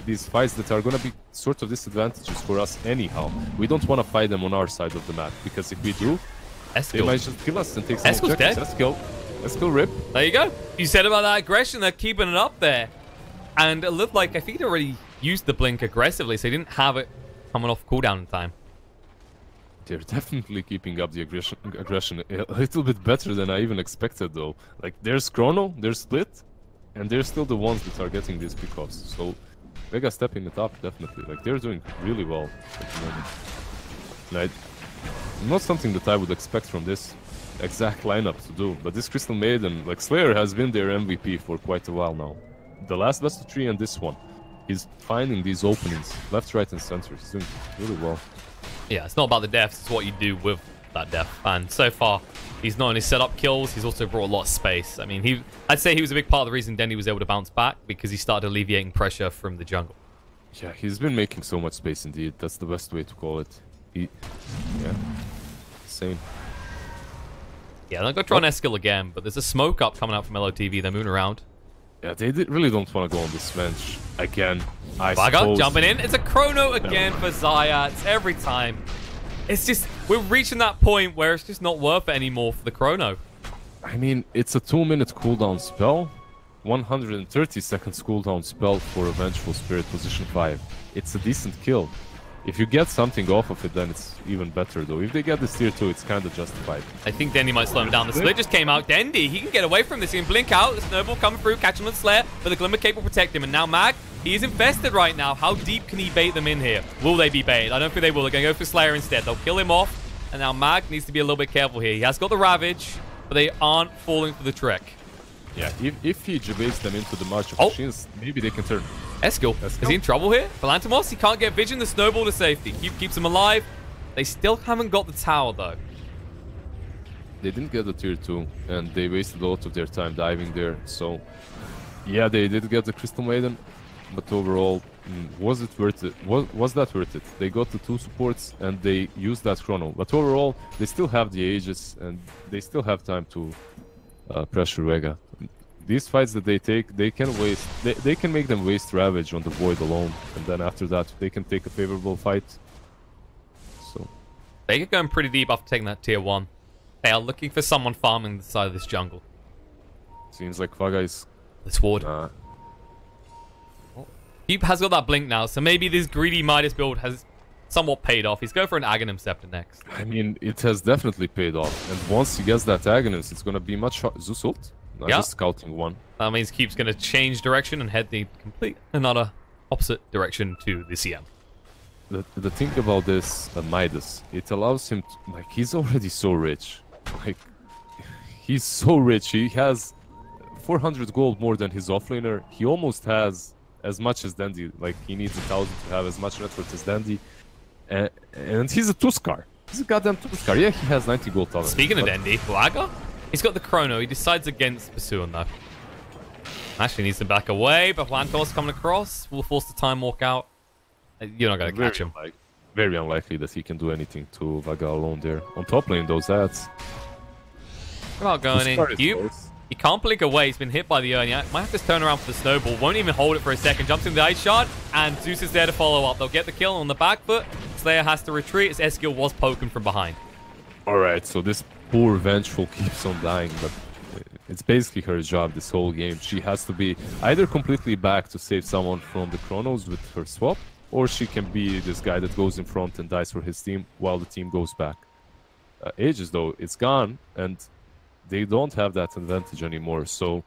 these fights that are gonna be sort of disadvantages for us anyhow. We don't want to fight them on our side of the map, because if we do, they might just kill us and take some objectives. Eskel rip. There you go. You said about that aggression, they're keeping it up there. And it looked like, I think he already used the blink aggressively, so he didn't have it coming off cooldown in time. They're definitely keeping up the aggression a little bit better than I even expected, though. Like, there's Chrono, there's Split, and they're still the ones that are getting these pickoffs. So, Vega stepping it up, definitely. Like, they're doing really well at the moment. And not something that I would expect from this exact lineup to do, but this Crystal Maiden, like, Slayer has been their MVP for quite a while now. The last best of 3 and this one. He's finding these openings, left, right, and center. He's doing really well. Yeah, it's not about the deaths, it's what you do with that death. And so far, he's not only set up kills, he's also brought a lot of space. I mean, I'd say he was a big part of the reason Dendi was able to bounce back, because he started alleviating pressure from the jungle. Yeah, he's been making so much space indeed. That's the best way to call it. Yeah, same. Yeah, they're going to try and Eskel again, but there's a smoke up coming out from LOTV. They're moving around. Yeah, they really don't want to go on this bench again. Vagga jumping in. It's a Chrono again for Zayat every time. It's just, we're reaching that point where it's just not worth it anymore for the Chrono. I mean, it's a 2-minute cooldown spell, 130 seconds cooldown spell for a Vengeful Spirit position 5. It's a decent kill. If you get something off of it, then it's even better, though. If they get this tier 2, it's kind of justified. I think Dendi might slow him down. The split just came out. Dendi, he can get away from this. He can blink out. The snowball coming through, catch him with Slayer, but the Glimmer Cape will protect him. And now Mag, he is infested right now. How deep can he bait them in here? Will they be baited? I don't think they will. They're going to go for Slayer instead. They'll kill him off. And now Mag needs to be a little bit careful here. He has got the Ravage, but they aren't falling for the trick. Yeah, if he debates them into the March of Machines, maybe they can turn. Eskel. Is he in trouble here? Palantimos, he can't get vision. The snowball to safety. Keeps him alive. They still haven't got the tower, though. They didn't get the tier 2, and they wasted a lot of their time diving there. So, yeah, they did get the Crystal Maiden, but overall, was it worth it? Was that worth it? They got the 2 supports, and they used that Chrono. But overall, they still have the Aegis, and they still have time to pressure Vega. These fights that they take, they can waste. They can make them waste Ravage on the Void alone, and then after that, they can take a favorable fight. So, Vega going pretty deep after taking that tier 1. They are looking for someone farming the side of this jungle. Seems like Vaga is. Let's ward. He has got that blink now, so maybe this greedy Midas build has somewhat paid off. He's going for an Aghanim Scepter next. I mean, it has definitely paid off, and once he gets that Aghanim, it's gonna be much Zeus ult. I'm Yeah. just scouting one. That means Cube's going to change direction and head the complete another opposite direction to the CM. The thing about this Midas, it allows him to, like, he's already so rich. Like, he's so rich. He has 400 gold more than his offlaner. He almost has as much as Dandy. Like, he needs 1,000 to have as much net worth as Dandy. And he's a 2-scar. He's a goddamn 2-scar. Yeah, he has 90 gold tolerance. Speaking of Dandy, Vega, he's got the chrono. He decides against pursuing though. Actually needs to back away, but Lantos coming across will force the time walk out. You're not going to catch him. Very unlikely that he can do anything to Vega alone there. On top lane, those ads. About going in. Cube. He can't blink away. He's been hit by the urn. Might have to turn around for the snowball. Won't even hold it for a second. Jumps in the ice shard, and Zeus is there to follow up. They'll get the kill on the back foot. Slayer has to retreat as Escil was poking from behind. Alright, so this poor Vengeful keeps on dying, but it's basically her job this whole game. She has to be either completely back to save someone from the chronos with her swap, or she can be this guy that goes in front and dies for his team while the team goes back. Aegis, though, it's gone, and they don't have that advantage anymore. So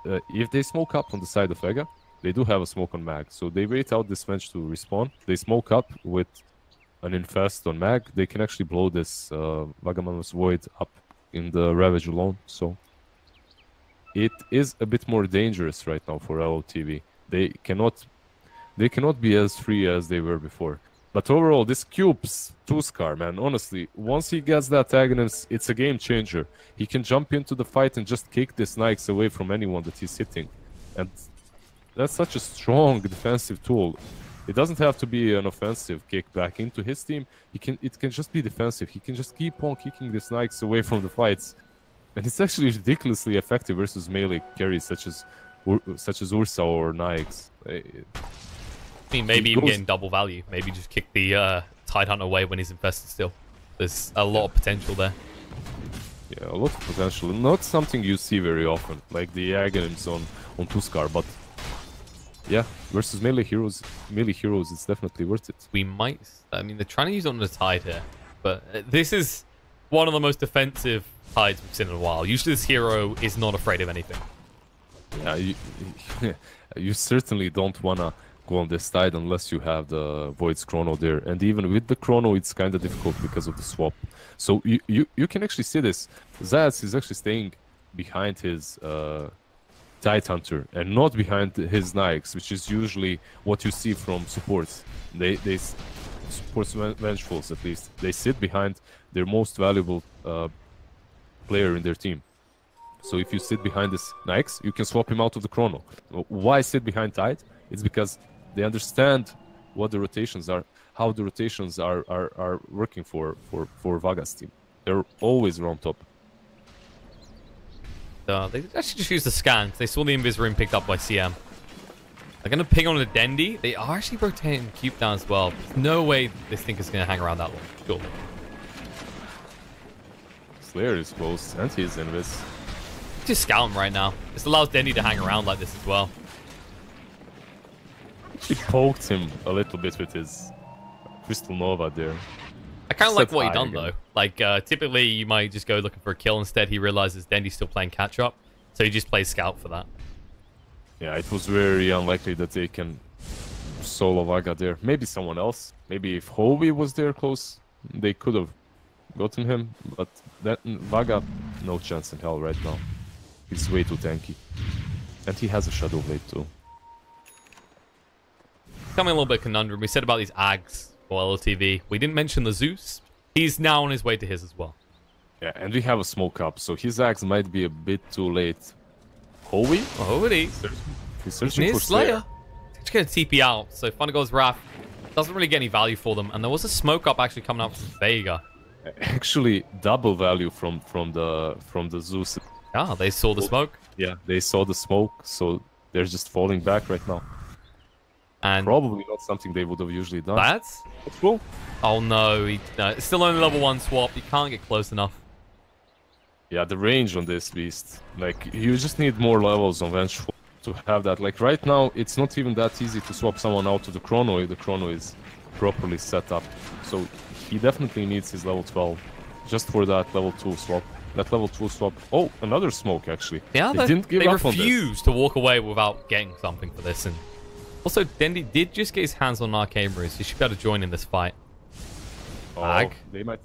if they smoke up on the side of Vega, they do have a smoke on Mag. So they wait out this Venge to respawn. They smoke up with an infest on Mag. They can actually blow this Vagaman's Void up in the Ravage alone. So it is a bit more dangerous right now for LOTV. They cannot be as free as they were before. But overall, this Cube's 2-scar, man, honestly, once he gets that Aghanim, it's a game changer. He can jump into the fight and just kick the Nikes away from anyone that he's hitting. And that's such a strong defensive tool. It doesn't have to be an offensive kick back into his team. It can just be defensive. He can just keep on kicking the Nikes away from the fights. And it's actually ridiculously effective versus melee carries such as Ursa or Nikes. I mean, maybe even getting double value. Maybe just kick the Tidehunter away when he's infested still. There's a lot of potential there. Yeah, a lot of potential. Not something you see very often, like the Aghanims on 2-scar, but yeah, versus melee heroes, it's definitely worth it. We might... I mean, they're trying to use it on the Tide here, but this is one of the most defensive Tides we've seen in a while. Usually this hero is not afraid of anything. Yeah, you certainly don't want to go on this Tide unless you have the Void's Chrono there. And even with the Chrono, it's kind of difficult because of the swap. So you can actually see this. Zaz is actually staying behind his Tidehunter and not behind his Nikes, which is usually what you see from supports. They supports Vengefuls at least. They sit behind their most valuable player in their team. So if you sit behind this Nikes, you can swap him out of the Chrono. Why sit behind Tide? It's because they understand what the rotations are, how the rotations are working for Vaga's team. They're always around top. They actually just used the scan. They saw the Invis Rune picked up by CM. They're going to ping on the Dendi. They are actually rotating Cube down as well. There's no way this thing is going to hang around that long. Sure. Slayer is close, and he's Invis. Just scout him right now. This allows Dendi to hang around like this as well. He poked him a little bit with his Crystal Nova there. I kind of like what he done though. Like typically you might just go looking for a kill. Instead he realizes Dendi's still playing catch up, so he just plays scout for that. Yeah, it was very unlikely that they can solo Vega there. Maybe someone else. Maybe if Hovi was there close, they could have gotten him. But that Vega, no chance in hell right now. He's way too tanky, and he has a Shadow Blade too. Tell me a little bit of conundrum. We said about these Ags for LOTV. We didn't mention the Zeus. He's now on his way to his as well. Yeah, and we have a smoke up, so his Ags might be a bit too late. Hovi? Oh, it is. He's searching for Slayer. Just get a TP out, so Funagor's Wrath doesn't really get any value for them. And there was a smoke up actually coming out from Vega. Actually, double value from the Zeus. Ah, they saw the smoke. Yeah, they saw the smoke, so they're just falling back right now. And probably not something they would have usually done. That's cool. Oh no, it's still only level 1 swap. You can't get close enough. Yeah, the range on this beast. Like, you just need more levels on Vengeful to have that. Like, right now, it's not even that easy to swap someone out of the Chrono if the Chrono is properly set up. So, he definitely needs his level 12 just for that level 2 swap. that level 2 swap. Oh, another smoke actually. Yeah, they didn't give they up on this. refused to walk away without getting something for this. And also, Dendi did just get his hands on Arcane Ruse. He should be able to join in this fight. Oh, they might.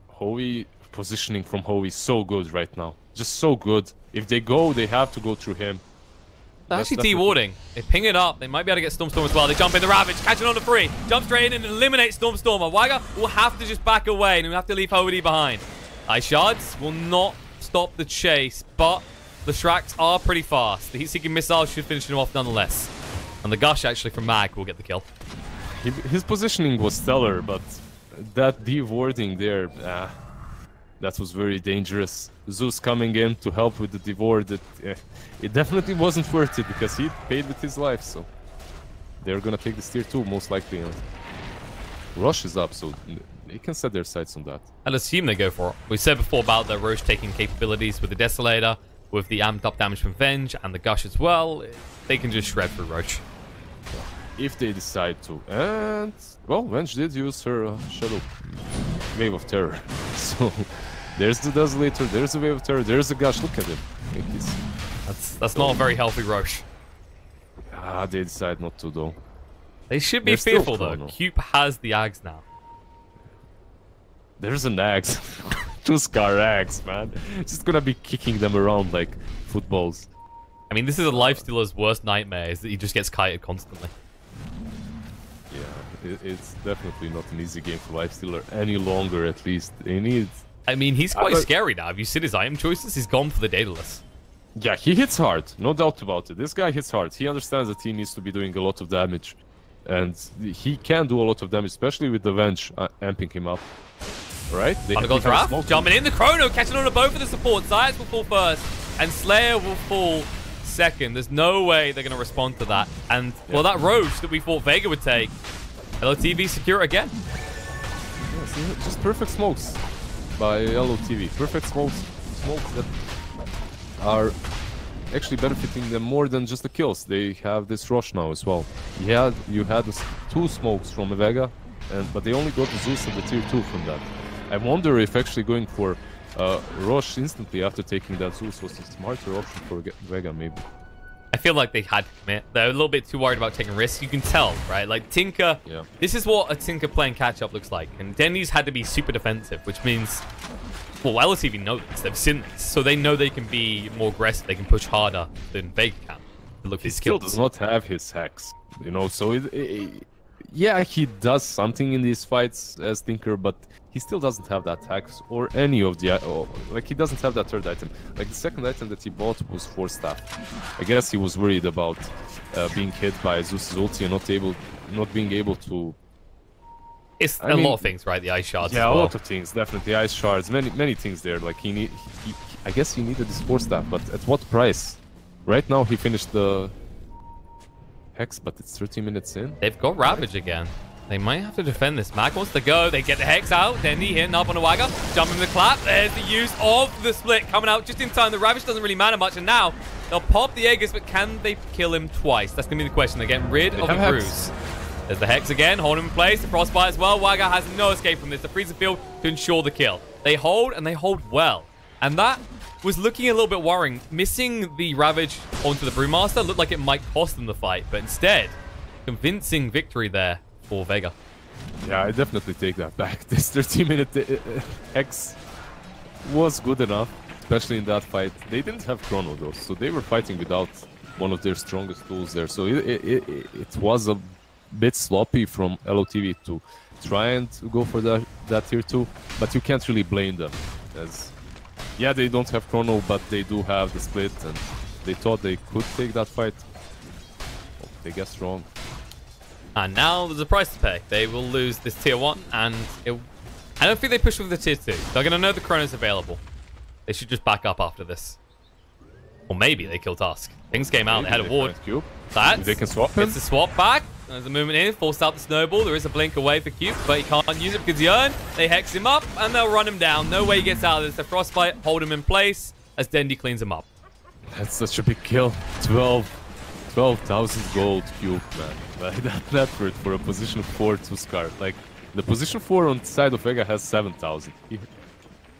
Hoey positioning from Hoey so good right now. Just so good. If they go, they have to go through him. They're actually de-warding. They ping it up. They might be able to get Stormstorm as well. They jump in the Ravage, catch it on the free. Jump straight in and eliminate Stormstormer. Waga will have to just back away and we'll have to leave Hoey behind. Ice Shards will not stop the chase, but the Shraks are pretty fast. The heat-seeking missile should finish him off nonetheless. And the Gush actually from Mag will get the kill. His positioning was stellar, but that de-warding there, that was very dangerous. Zeus coming in to help with the de-ward, it definitely wasn't worth it because he paid with his life, so they're gonna take this tier 2 most likely. And Rosh is up, so they can set their sights on that. I'll assume they go for it. We said before about the Roche taking capabilities with the Desolator, with the amped up damage from Venge and the Gush as well. They can just shred through Roche. If they decide to. And, well, Venge did use her Shadow Wave of Terror. So, there's the Desolator, there's the Wave of Terror, there's the Gush. Look at him. That's not a very healthy Roche. They decide not to, though. They should be They're fearful, still though. chrono. Cube has the Ags now. There's an axe. 2 Scar axe, man. Just gonna be kicking them around like footballs. I mean, this is a Lifestealer's worst nightmare, is that he just gets kited constantly. Yeah, it's definitely not an easy game for Lifestealer any longer, at least. They need... I mean, he's quite scary now. Have you seen his item choices? He's gone for the Daedalus. Yeah, he hits hard. No doubt about it. This guy hits hard. He understands that he needs to be doing a lot of damage. And he can do a lot of damage, especially with the Venge amping him up. Right? Jumping in the Chrono, catching on to both of the supports. Zayas will fall first, and Slayer will fall second. There's no way they're going to respond to that. And, well, that Roche that we thought Vega would take, LOTV secure again. Yeah, see, just perfect smokes by LOTV. Perfect smokes that are actually benefiting them more than just the kills. They have this rush now as well. You had 2 smokes from Vega, but they only got the Zeus and the tier 2 from that. I wonder if actually going for Rosh instantly after taking that Zeus was a smarter option for Vega, maybe. I feel like they had to commit. They're a little bit too worried about taking risks. You can tell, right? Like, Tinker, this is what a Tinker playing catch-up looks like. And Denny's had to be super defensive, which means, well, LOTV know this. They've seen this. So they know they can be more aggressive. They can push harder than Vega can. Look, he still does not have his hacks, you know, so yeah, he does something in these fights as Tinker, but he still doesn't have that hacks or any of the... like, he doesn't have that third item. Like, the second item that he bought was 4 staff. I guess he was worried about being hit by Zeus's ulti and not being able to... It's a lot of things, right? The ice shards. Yeah, a lot of things, definitely. Ice shards, many things there. Like, I guess he needed this 4 staff, but at what price? Right now, he finished the Hex, but it's 30 minutes in. They've got Ravage again. They might have to defend this. Mag wants to go. They get the Hex out. Dendi hitting up on a Wagger. Jumping the clap. There's the use of the split coming out just in time. The Ravage doesn't really matter much. And now they'll pop the Aegis, but can they kill him twice? That's going to be the question. They're getting rid of the Bruise. There's the Hex again. Hold him in place. The Frostbite as well. Wagger has no escape from this. The Freezer Field to ensure the kill. They hold, and they hold well. And that was looking a little bit worrying. Missing the Ravage onto the Brewmaster looked like it might cost them the fight. But instead, convincing victory there for Vega. Yeah, I definitely take that back. This 30-minute Hex was good enough, especially in that fight. They didn't have Chrono though, so they were fighting without one of their strongest tools there. So it was a bit sloppy from LOTV to try and go for that tier 2, but you can't really blame them. As yeah, they don't have Chrono, but they do have the split, and they thought they could take that fight. Oh, they guessed wrong. And now there's a price to pay. They will lose this tier 1, and I don't think they push with the tier 2. They're going to know the Chrono's available. They should just back up after this. Or maybe they kill Tusk. Things came out, they had a ward. They can swap him. It's a swap back. There's a movement in, forced out the snowball. There is a blink away for Cube, but he can't use it because he earned. They hex him up, and they'll run him down. No way he gets out of this. The Frostbite hold him in place as Dendi cleans him up. That's such a big kill. 12,000 gold Cube, man. Like that for a position 4 to Scar. Like, the position 4 on the side of Vega has 7,000.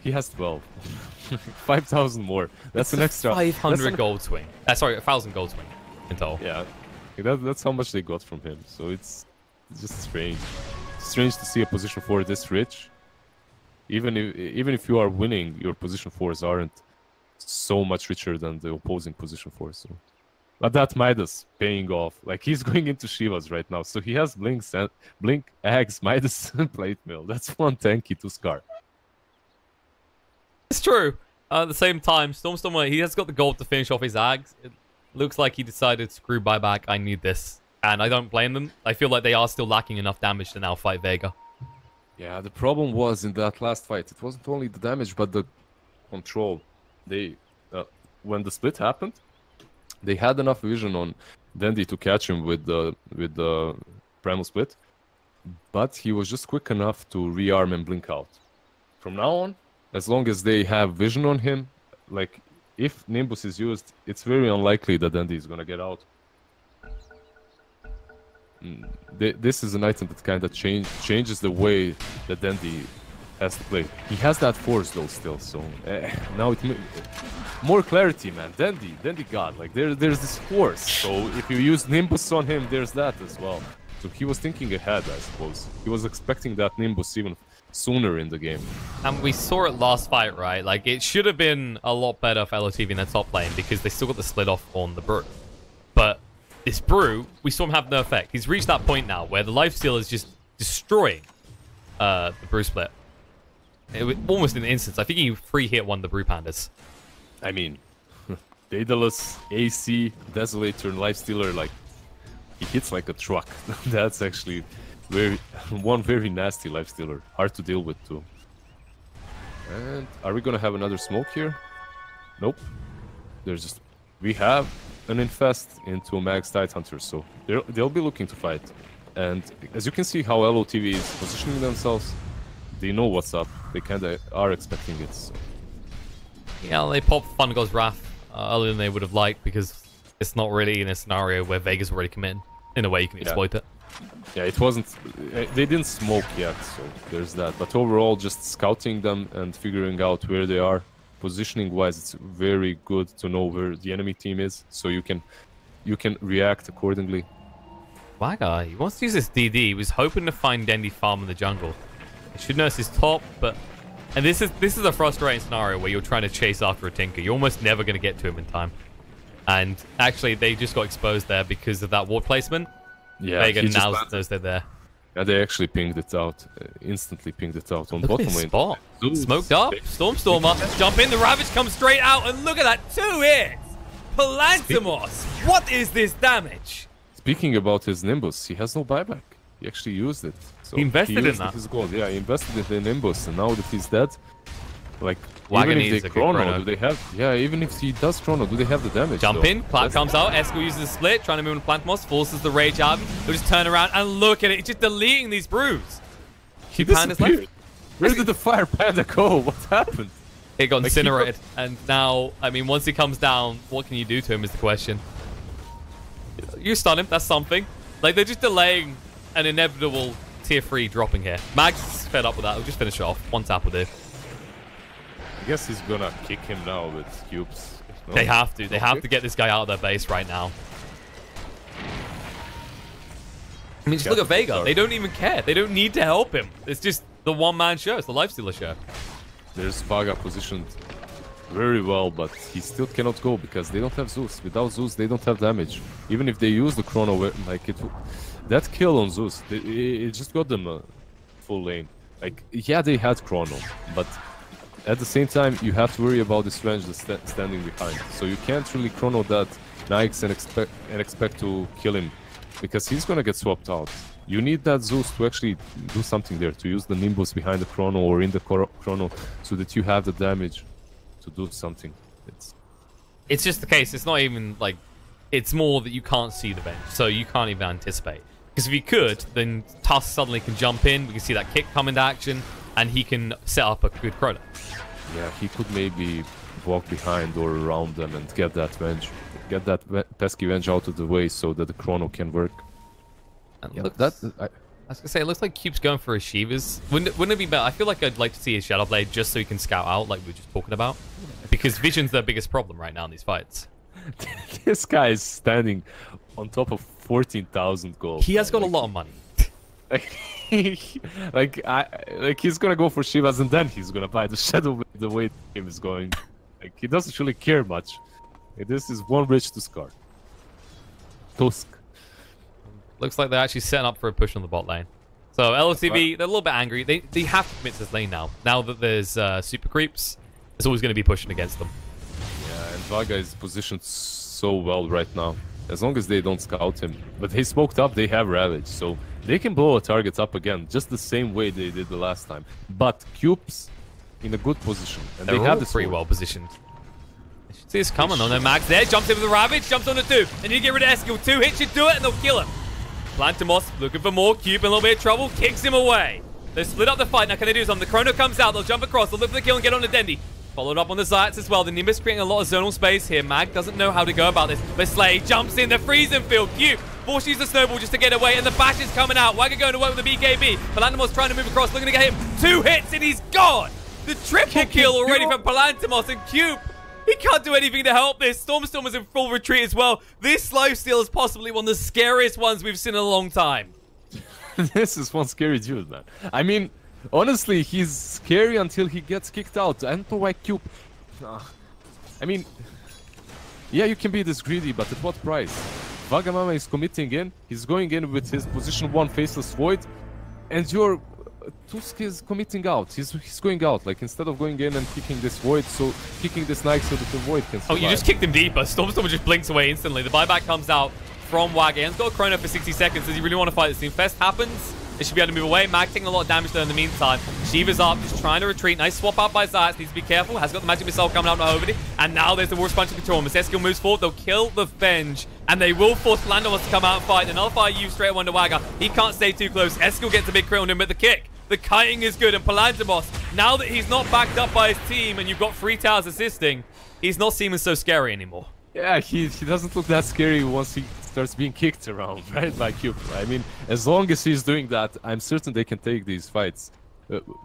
He has 12. 5,000 more. That's an extra. 500 gold swing. Sorry, 1,000 gold swing in total. Yeah, that's how much they got from him. So it's just strange. Strange to see a position 4 this rich. Even if you are winning, your position 4s aren't so much richer than the opposing position 4. So, but that Midas paying off. Like he's going into Shivas right now, so he has Blinks and Blink, Ags, Midas, and Plate Mill. That's one tanky to Scar. It's true. At the same time, Stormstormer, he has got the gold to finish off his Ags. It looks like he decided, screw buyback, I need this. And I don't blame them. I feel like they are still lacking enough damage to now fight Vega. Yeah, the problem was in that last fight, it wasn't only the damage, but the control. They, when the split happened, they had enough vision on Dandy to catch him with the primal split, but he was just quick enough to rearm and blink out. From now on, as long as they have vision on him, like if Nimbus is used, it's very unlikely that Dandy is gonna get out. This is an item that kind of changes the way that Dandy has to play. He has that force though still, so now more clarity, man. Dandy God, like there's this force. So if you use Nimbus on him, there's that as well. So he was thinking ahead, I suppose. He was expecting that Nimbus even sooner in the game. And we saw it last fight, right? Like it should have been a lot better for LOTV in their top lane because they still got the split off on the Brew. But this Brew, we saw him have no effect. He's reached that point now where the lifesteal is just destroying the Brew split. Almost in an instance. I think he free hit one of the Brew Pandas. I mean, Daedalus, AC, Desolator, and Lifestealer, like, he hits like a truck. That's actually one very nasty Lifestealer. Hard to deal with, too. And are we gonna have another smoke here? Nope. We have an infest into Max Tidehunter, so they'll be looking to fight. And as you can see how LOTV is positioning themselves, they know what's up. They kinda are expecting it. So. Yeah, they popped Fungo's Wrath earlier than they would have liked because it's not really in a scenario where Vega's already committed. In a way, you can exploit it. Yeah, it wasn't... They didn't smoke yet, so there's that. But overall, just scouting them and figuring out where they are, positioning-wise, it's very good to know where the enemy team is, so you can react accordingly. Vega, he wants to use this DD. He was hoping to find Dandy farm in the jungle. He should nurse his top, but... And this is a frustrating scenario where you're trying to chase after a Tinker. You're almost never going to get to him in time. And actually, they just got exposed there because of that ward placement. Yeah, Vega now knows they're there. Yeah, they actually pinged it out. Instantly pinged it out on Look bottom at this lane. spot. Smoked up. Stormstormer. Jump in. The Ravage comes straight out. And look at that. 2 hits. Palantimos. What is this damage? Speaking about his Nimbus, he has no buyback. He actually used it. So he invested in that. His gold. Yeah, he invested in the Nimbus, and now that he's dead, like Wagon even if they chrono, do they have? Yeah, even if he does chrono, do they have the damage? Jump in, Clap comes out, Esco uses a split, trying to move on Plantmos, forces the rage out. He'll just turn around and look at it. It's just deleting these brews. He disappeared. Where did the fire panda go? What happened? It got incinerated, and now, I mean, once he comes down, what can you do to him is the question. You stun him, that's something. Like, they're just delaying an inevitable tier 3 dropping here. Mags is fed up with that. We'll just finish it off. One tap will do. I guess he's gonna kick him now with cubes. No? They have to. They have to get this guy out of their base right now. I mean, just look at Vega. They don't even care. They don't need to help him. It's just the one-man show. It's the Lifestealer show. There's Vaga positioned very well, but he still cannot go because they don't have Zeus. Without Zeus, they don't have damage. Even if they use the chrono, like that kill on Zeus, it just got them a full lane. Like, yeah, they had chrono, but at the same time, you have to worry about this range that's standing behind. So you can't really chrono that Nyx and expect to kill him, because he's gonna get swapped out. You need that Zeus to actually do something there, to use the Nimbus behind the chrono or in the chrono, so that you have the damage to do something. It's just the case. It's not even like... It's more that you can't see the bench, so you can't even anticipate. Because if you could, then Tusk suddenly can jump in, we can see that kick come into action, and he can set up a good chrono. Yeah, he could maybe walk behind or around them and get that venge. Get that pesky venge out of the way so that the chrono can work. And Yeah, look, I was gonna say, it looks like Cube's going for a Shivas. Wouldn't it be better? I feel like I'd like to see a Shadow Blade just so he can scout out, like we were just talking about. Because Vision's their biggest problem right now in these fights. This guy is standing on top of 14,000 gold. He has got a lot of money. Like he's gonna go for Shivas and then he's gonna buy the Shadow Blade the way the game is going. Like he doesn't really care much. Like, this is one bridge to Scar. Tusk. Looks like they're actually setting up for a push on the bot lane. So LOTV, they're a little bit angry. They have to commit to this lane now. Now that there's super creeps, it's always going to be pushing against them. Yeah, and Vega is positioned so well right now. As long as they don't scout him. But they smoked up, they have Ravage, so they can blow a target up again, just the same way they did the last time. But Cube's in a good position. And They're they have all this pretty well positioned. They should see this coming on their Max there. Jumps in with the Ravage, jumps on the 2. They need to get rid of Eskil. 2 hits should do it, and they'll kill him. Plantimos looking for more. Cube in a little bit of trouble. Kicks him away. They split up the fight. Now can they do something? The Chrono comes out. They'll jump across. They'll look for the kill and get on the Dendi. Followed up on the Zayats as well. The Nimbus creating a lot of zonal space here. Mag doesn't know how to go about this. But Slay jumps in the freezing field. Cube forces the snowball just to get away. And the bash is coming out. Wagga going to work with the BKB. Palantimos trying to move across. Looking to get him. 2 hits and he's gone. The triple kill already from Palantimos and Cube. He can't do anything to help this. Storm is in full retreat as well. This lifesteal is possibly one of the scariest ones we've seen in a long time. This is one scary dude, man. I mean, honestly, he's scary until he gets kicked out. I don't know why Cube... I mean, yeah, you can be this greedy, but at what price? Vagamama is committing in. He's going in with his position 1 Faceless Void. And your Tusk is committing out. He's going out. Like, instead of going in and kicking this Void, so kicking this Knight so that the Void can survive. Oh, you just kicked him deeper. Storm just blinks away instantly. The buyback comes out from Wagga. He's got a Chrono for 60 seconds. Does he really want to fight this team? Fest happens. They should be able to move away. Mag taking a lot of damage there in the meantime. Shiva's up, just trying to retreat. Nice swap out by Zayats. Needs to be careful. Has got the magic missile coming out of Hovidi. And now there's the War's Punch of control. Eskil moves forward. They'll kill the Venge. And they will force Landomos to come out and fight. Another fire used straight away to Wagga. He can't stay too close. Eskil gets a big crit on him with the kick. The kiting is good. And Palantimos, now that he's not backed up by his team and you've got 3 towers assisting, he's not seeming so scary anymore. Yeah, he doesn't look that scary once he starts being kicked around, right, by Cube. I mean, as long as he's doing that, I'm certain they can take these fights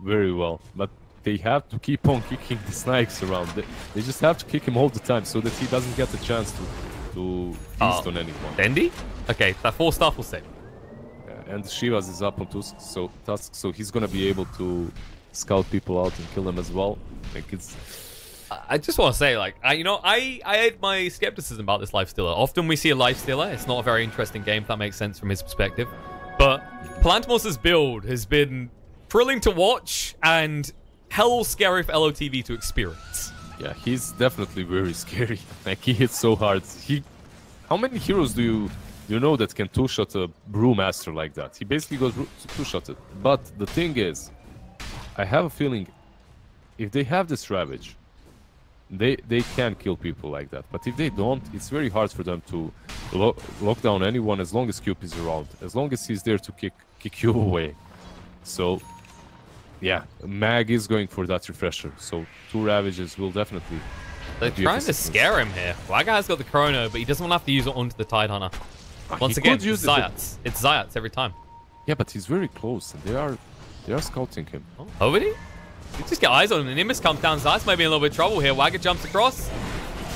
very well. But they have to keep on kicking the snipes around. They just have to kick him all the time so that he doesn't get the chance to feast on anyone. Dendi? Okay, that 4 stuff will save. And Shivas is up on Tusk, so he's gonna be able to scout people out and kill them as well. Like it's... I just want to say, like, I had my skepticism about this Lifestealer. Often we see a Lifestealer. It's not a very interesting game, if that makes sense from his perspective. But Palantimos' build has been thrilling to watch and hell scary for LOTV to experience. Yeah, he's definitely very scary. Like, he hits so hard. How many heroes do you know that can two-shot a Brewmaster like that? He basically goes two-shotted. But the thing is, I have a feeling if they have this Ravage, they can kill people like that. But if they don't, it's very hard for them to lock down anyone as long as Cube is around. As long as he's there to kick you away. So, yeah, Mag is going for that refresher. So 2 Ravages will definitely... They're trying to scare him here. Wagga has got the Chrono, but he doesn't want to have to use it onto the Tidehunter. Once again, it's Zayats. It's Zayats every time. Yeah, but he's very close, and they are scouting him. Oh, Hovidi? You just get eyes on him. The Nimbus comes down. Zayats may be in a little bit of trouble here. Wagga jumps across.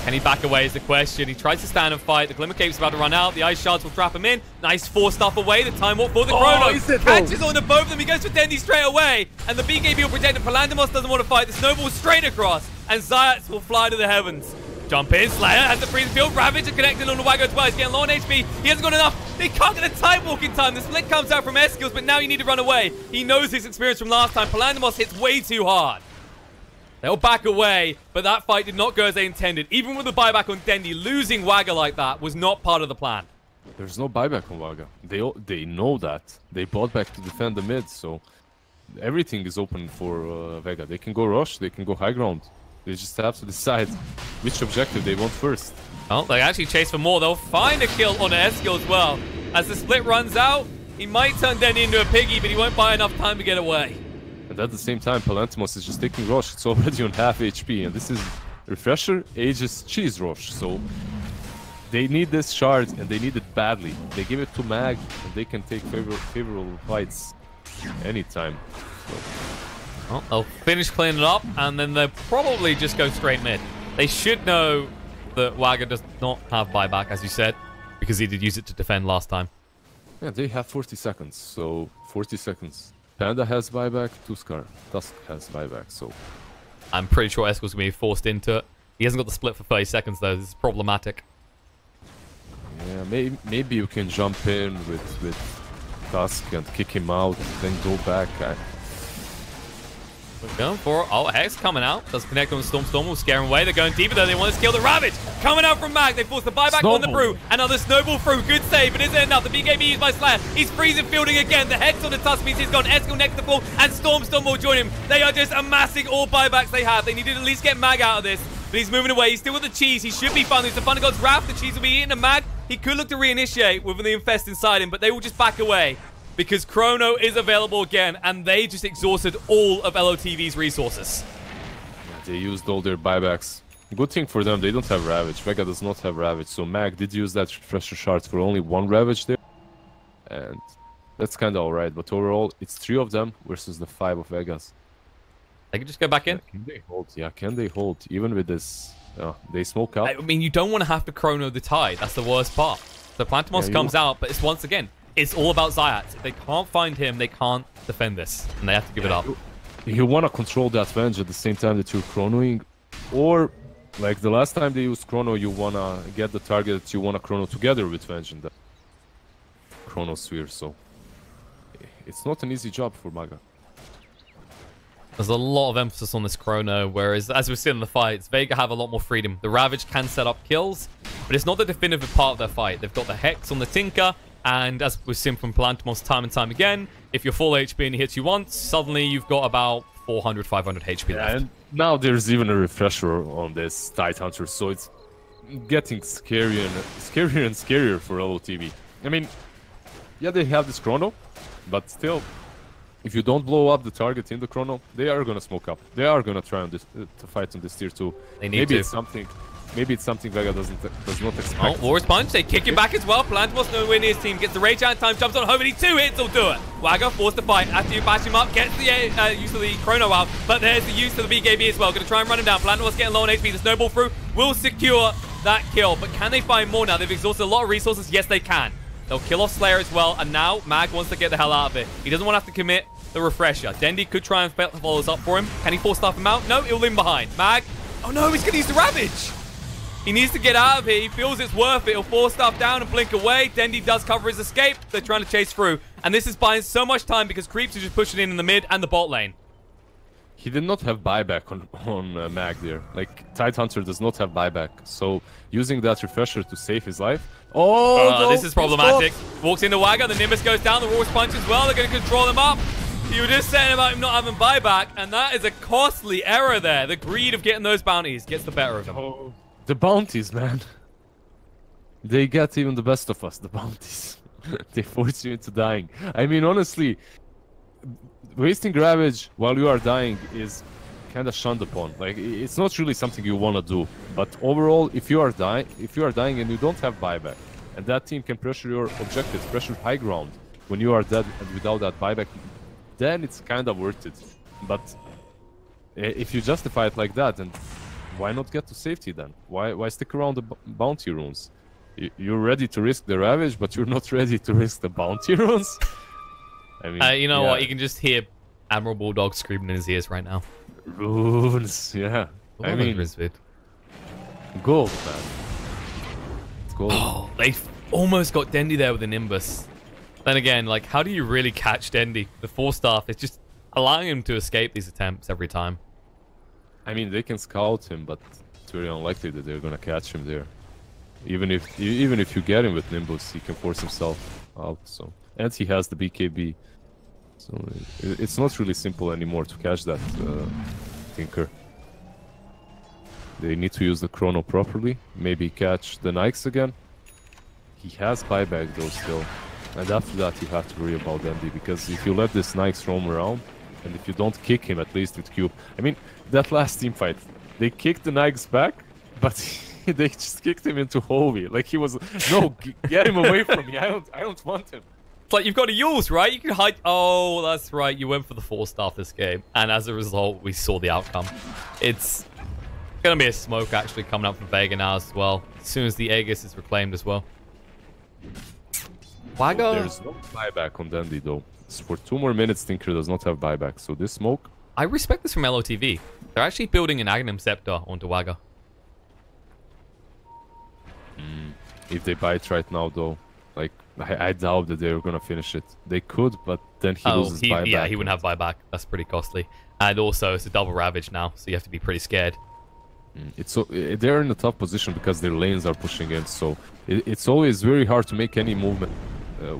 Can he back away is the question. He tries to stand and fight. The Glimmer Cape's about to run out. The Ice Shards will trap him in. Nice 4 stuff away. The Time Warp for the Chrono. Catches on to both of them. He goes for Dendi straight away. And the BKB will protect him. Palantimos doesn't want to fight. The Snowball straight across. And Zayats will fly to the heavens. Jump in. Slayer has the freeze field. Ravage are connected on the Wagga as well. He's getting low on HP. He hasn't got enough. They can't get a Time Walk in time. The split comes out from Eskills, but now you need to run away. He knows his experience from last time. Palantimos hits way too hard. They'll back away, but that fight did not go as they intended. Even with the buyback on Dendi, losing Wagga like that was not part of the plan. There's no buyback on Wagga. They know that. They bought back to defend the mid, so everything is open for Vega. They can go rush, they can go high ground. They just have to decide which objective they want first. Well, they actually chase for more. They'll find a kill on Eskil as well. As the split runs out, he might turn Dendi into a piggy, but he won't buy enough time to get away. And at the same time, Palantimos is just taking Rosh. It's already on half HP. And this is Refresher, Aegis, Cheese Rosh. So They need this shard, and they need it badly. They give it to Mag, and they can take favorable fights anytime. So. Well, they'll finish cleaning it up, and then they'll probably just go straight mid. They should know that Wagga does not have buyback, as you said, because he did use it to defend last time. Yeah, they have 40 seconds, so 40 seconds. Panda has buyback, Tusk has buyback, so... I'm pretty sure Escal's going to be forced into it. He hasn't got the split for 30 seconds, though. This is problematic. Yeah, maybe you can jump in with Tusk and kick him out, then go back. We're going for it. Oh, Hex coming out. Does connect on Storm. Will scare him away. They're going deeper, though. They want to kill the Ravage. Coming out from Mag. They force the buyback on the Brew. Another snowball through. Good save, but isn't enough. The BKB used by Slayer. He's freezing fielding again. The Hex on the Tusk means he's gone. Escal next to fall, and Storm will join him. They are just amassing all buybacks they have. They need to at least get Mag out of this. But he's moving away. He's still with the cheese. He should be fine. There's the Thunder God's Wrath. The cheese will be eating a Mag. He could look to reinitiate with the Infest inside him, but they will just back away because Chrono is available again, and they just exhausted all of LOTV's resources. Yeah, they used all their buybacks. Good thing for them, they don't have Ravage. Vega does not have Ravage, so Mag did use that Refresher Shard for only one Ravage there. And that's kind of alright, but overall, it's 3 of them versus the 5 of Vegas. They can just go back in. Yeah, can they hold? Yeah, can they hold? Even with this, they smoke out. I mean, you don't want to have to Chrono the tide. That's the worst part. So Plantimos comes out, but it's once again, it's all about Zayat. If they can't find him, they can't defend this, and they have to give it up. You want to control that Venge at the same time that you're Chronoing, or like the last time they used Chrono, you want to get the target that you want to Chrono together with Venge in the Chronosphere, so it's not an easy job for Maga. There's a lot of emphasis on this Chrono, whereas, as we've seen in the fights, Vega have a lot more freedom. The Ravage can set up kills, but it's not the definitive part of their fight. They've got the Hex on the Tinker, and as we've seen from Plantimos time and time again, if you're full HP and he hits you once, suddenly you've got about 400, 500 HP left. And now there's even a refresher on this Tidehunter, so it's getting scarier and scarier for LOTV. I mean, yeah, they have this Chrono, but still, if you don't blow up the target in the Chrono, they are gonna smoke up. They are gonna try on this to fight on this tier 2. They need to. Maybe it's something Vega does not expect. Oh, Warriors Punch. They kick him back as well. Plantimos nowhere near his team. Gets the rage out in time. Jumps on home and he 2 hits will do it. Wagga forced to fight. After you bash him up, gets the use of the Chrono out. But there's the use of the BKB as well. Going to try and run him down. Plantimos getting low on HP. The snowball through will secure that kill. But can they find more now? They've exhausted a lot of resources. Yes, they can. They'll kill off Slayer as well. And now Mag wants to get the hell out of it. He doesn't want to have to commit the refresher. Dendi could try and follow us up for him. Can he force stuff him out? No, he'll leave him behind. Mag. Oh no, he's going to use the Ravage. He needs to get out of here. He feels it's worth it. He'll force stuff down and blink away. Dendi does cover his escape. They're trying to chase through. And this is buying so much time because creeps are just pushing in the mid and the bot lane. He did not have buyback on Mag there. Like, Tidehunter does not have buyback. So, using that refresher to save his life. Oh, no, this is problematic. Walks into Wagga. The Nimbus goes down. The Roar's Punch as well. They're going to control him up. You were just saying about him not having buyback. And that is a costly error there. The greed of getting those bounties gets the better of him. Oh. The bounties, man. They get even the best of us, the bounties. They force you into dying. I mean, honestly, wasting Ravage while you are dying is kind of shunned upon. Like, it's not really something you want to do. But overall, if you are dying and you don't have buyback, and that team can pressure your objectives, pressure high ground when you are dead and without that buyback, then it's kind of worth it. But if you justify it like that, then why not get to safety then? Why stick around the bounty runes? You're ready to risk the Ravage, but you're not ready to risk the bounty runes? I mean, you know what? You can just hear Admiral Bulldog screaming in his ears right now. Runes, yeah. I mean, gold, man. It's gold. Oh, they almost got Dendi there with a Nimbus. Then again, like, how do you really catch Dendi? The 4-staff is just allowing him to escape these attempts every time. I mean, they can scout him, but it's very unlikely that they're gonna catch him there. Even if you get him with Nimbus, he can force himself out. So, and he has the BKB, so it's not really simple anymore to catch that Tinker. They need to use the Chrono properly. Maybe catch the Nikes again. He has buyback though still, and after that you have to worry about Dendi, because if you let this Nikes roam around, and if you don't kick him at least with Cube, I mean, that last team fight, they kicked the Nikes back, but they just kicked him into Hovi. Like he was, no, get him away from me. I don't want him. It's like, you've got a Yules, right? You can hide. Oh, that's right. You went for the 4-star this game. And as a result, we saw the outcome. It's going to be a smoke actually coming up from Vega now as well. As soon as the Aegis is reclaimed as well. Wago. There's no buyback on Dandy though. For 2 more minutes, Tinker does not have buyback. So this smoke. I respect this from LOTV. They're actually building an Aghanim Scepter onto Waga. If they buy it right now though, like I doubt that they're gonna finish it. They could, but then he loses buyback. Yeah, he wouldn't have buyback. That's pretty costly. And also, it's a double ravage now, so you have to be pretty scared. They're in a tough position because their lanes are pushing in. So it's always very hard to make any movement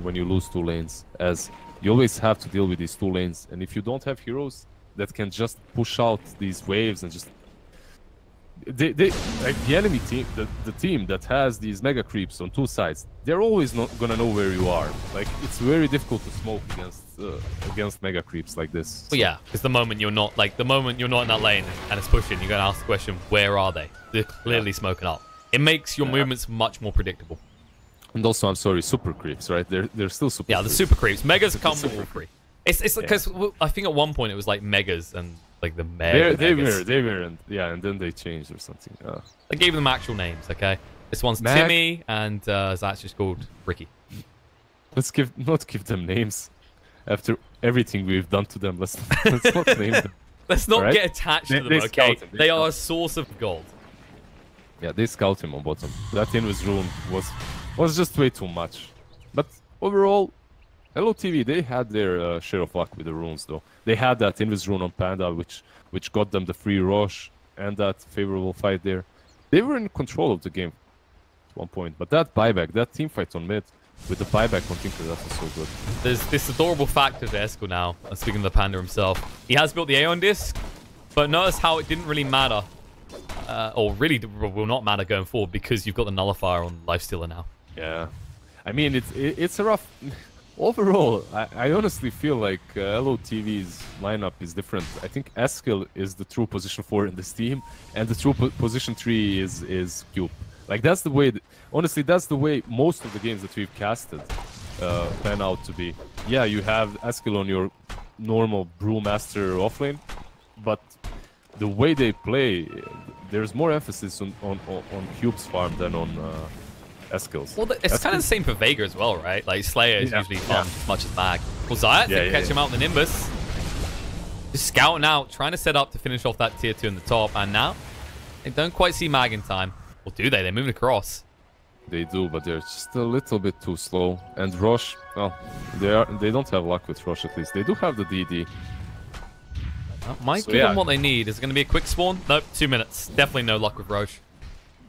when you lose 2 lanes, as you always have to deal with these 2 lanes. And if you don't have heroes that can just push out these waves and just they like the enemy team, the team that has these mega creeps on 2 sides, they're always not gonna know where you are. Like it's very difficult to smoke against mega creeps like this. Well, yeah, because the moment you're not in that lane and it's pushing, you're gonna ask the question, where are they? They're clearly smoking up. It makes your movements much more predictable. And also, I'm sorry, super creeps, right? They're still super. Yeah, the super creeps. Megas come with all 3. It's because I think at one point it was like Megas and like the Megas. They were, and then they changed or something. They gave them actual names, okay? This one's Timmy, and that's just called Ricky. Let's not give them names. After everything we've done to them, let's not name them. Let's not get attached to them, okay? They are a source of gold. Yeah, they scout him on bottom. That Invis rune was just way too much. But overall, LOTV, they had their share of luck with the runes, though. They had that Invis rune on Panda, which got them the free Rosh and that favorable fight there. They were in control of the game at one point. But that buyback, that team fight on mid, with the buyback on Tinker, that was so good. There's this adorable fact of Esco now, speaking of the Panda himself. He has built the Aeon Disc, but notice how it didn't really matter, or really will not matter going forward, because you've got the Nullifier on Lifestealer now. Yeah. I mean, it's a rough... Overall, I honestly feel like LOTV's lineup is different. I think Eskel is the true position 4 in this team, and the true position 3 is Cube. Like, that's the way... honestly, that's the way most of the games that we've casted pan out to be. Yeah, you have Eskel on your normal Brewmaster offlane, but the way they play, there's more emphasis on Cube's farm than on... Eskel's. Well, it's kind of the same for Vega as well, right? Like, Slayer is usually farmed as much as Mag. Well, Zayat can catch him out in the Nimbus. Just scouting out, trying to set up to finish off that tier 2 in the top. And now, they don't quite see Mag in time. Or do they? They're moving across. They do, but they're just a little bit too slow. And Rosh, well, they don't have luck with Rosh at least. They do have the DD. That might give them what they need. Is it going to be a quick spawn? Nope, 2 minutes. Definitely no luck with Rosh.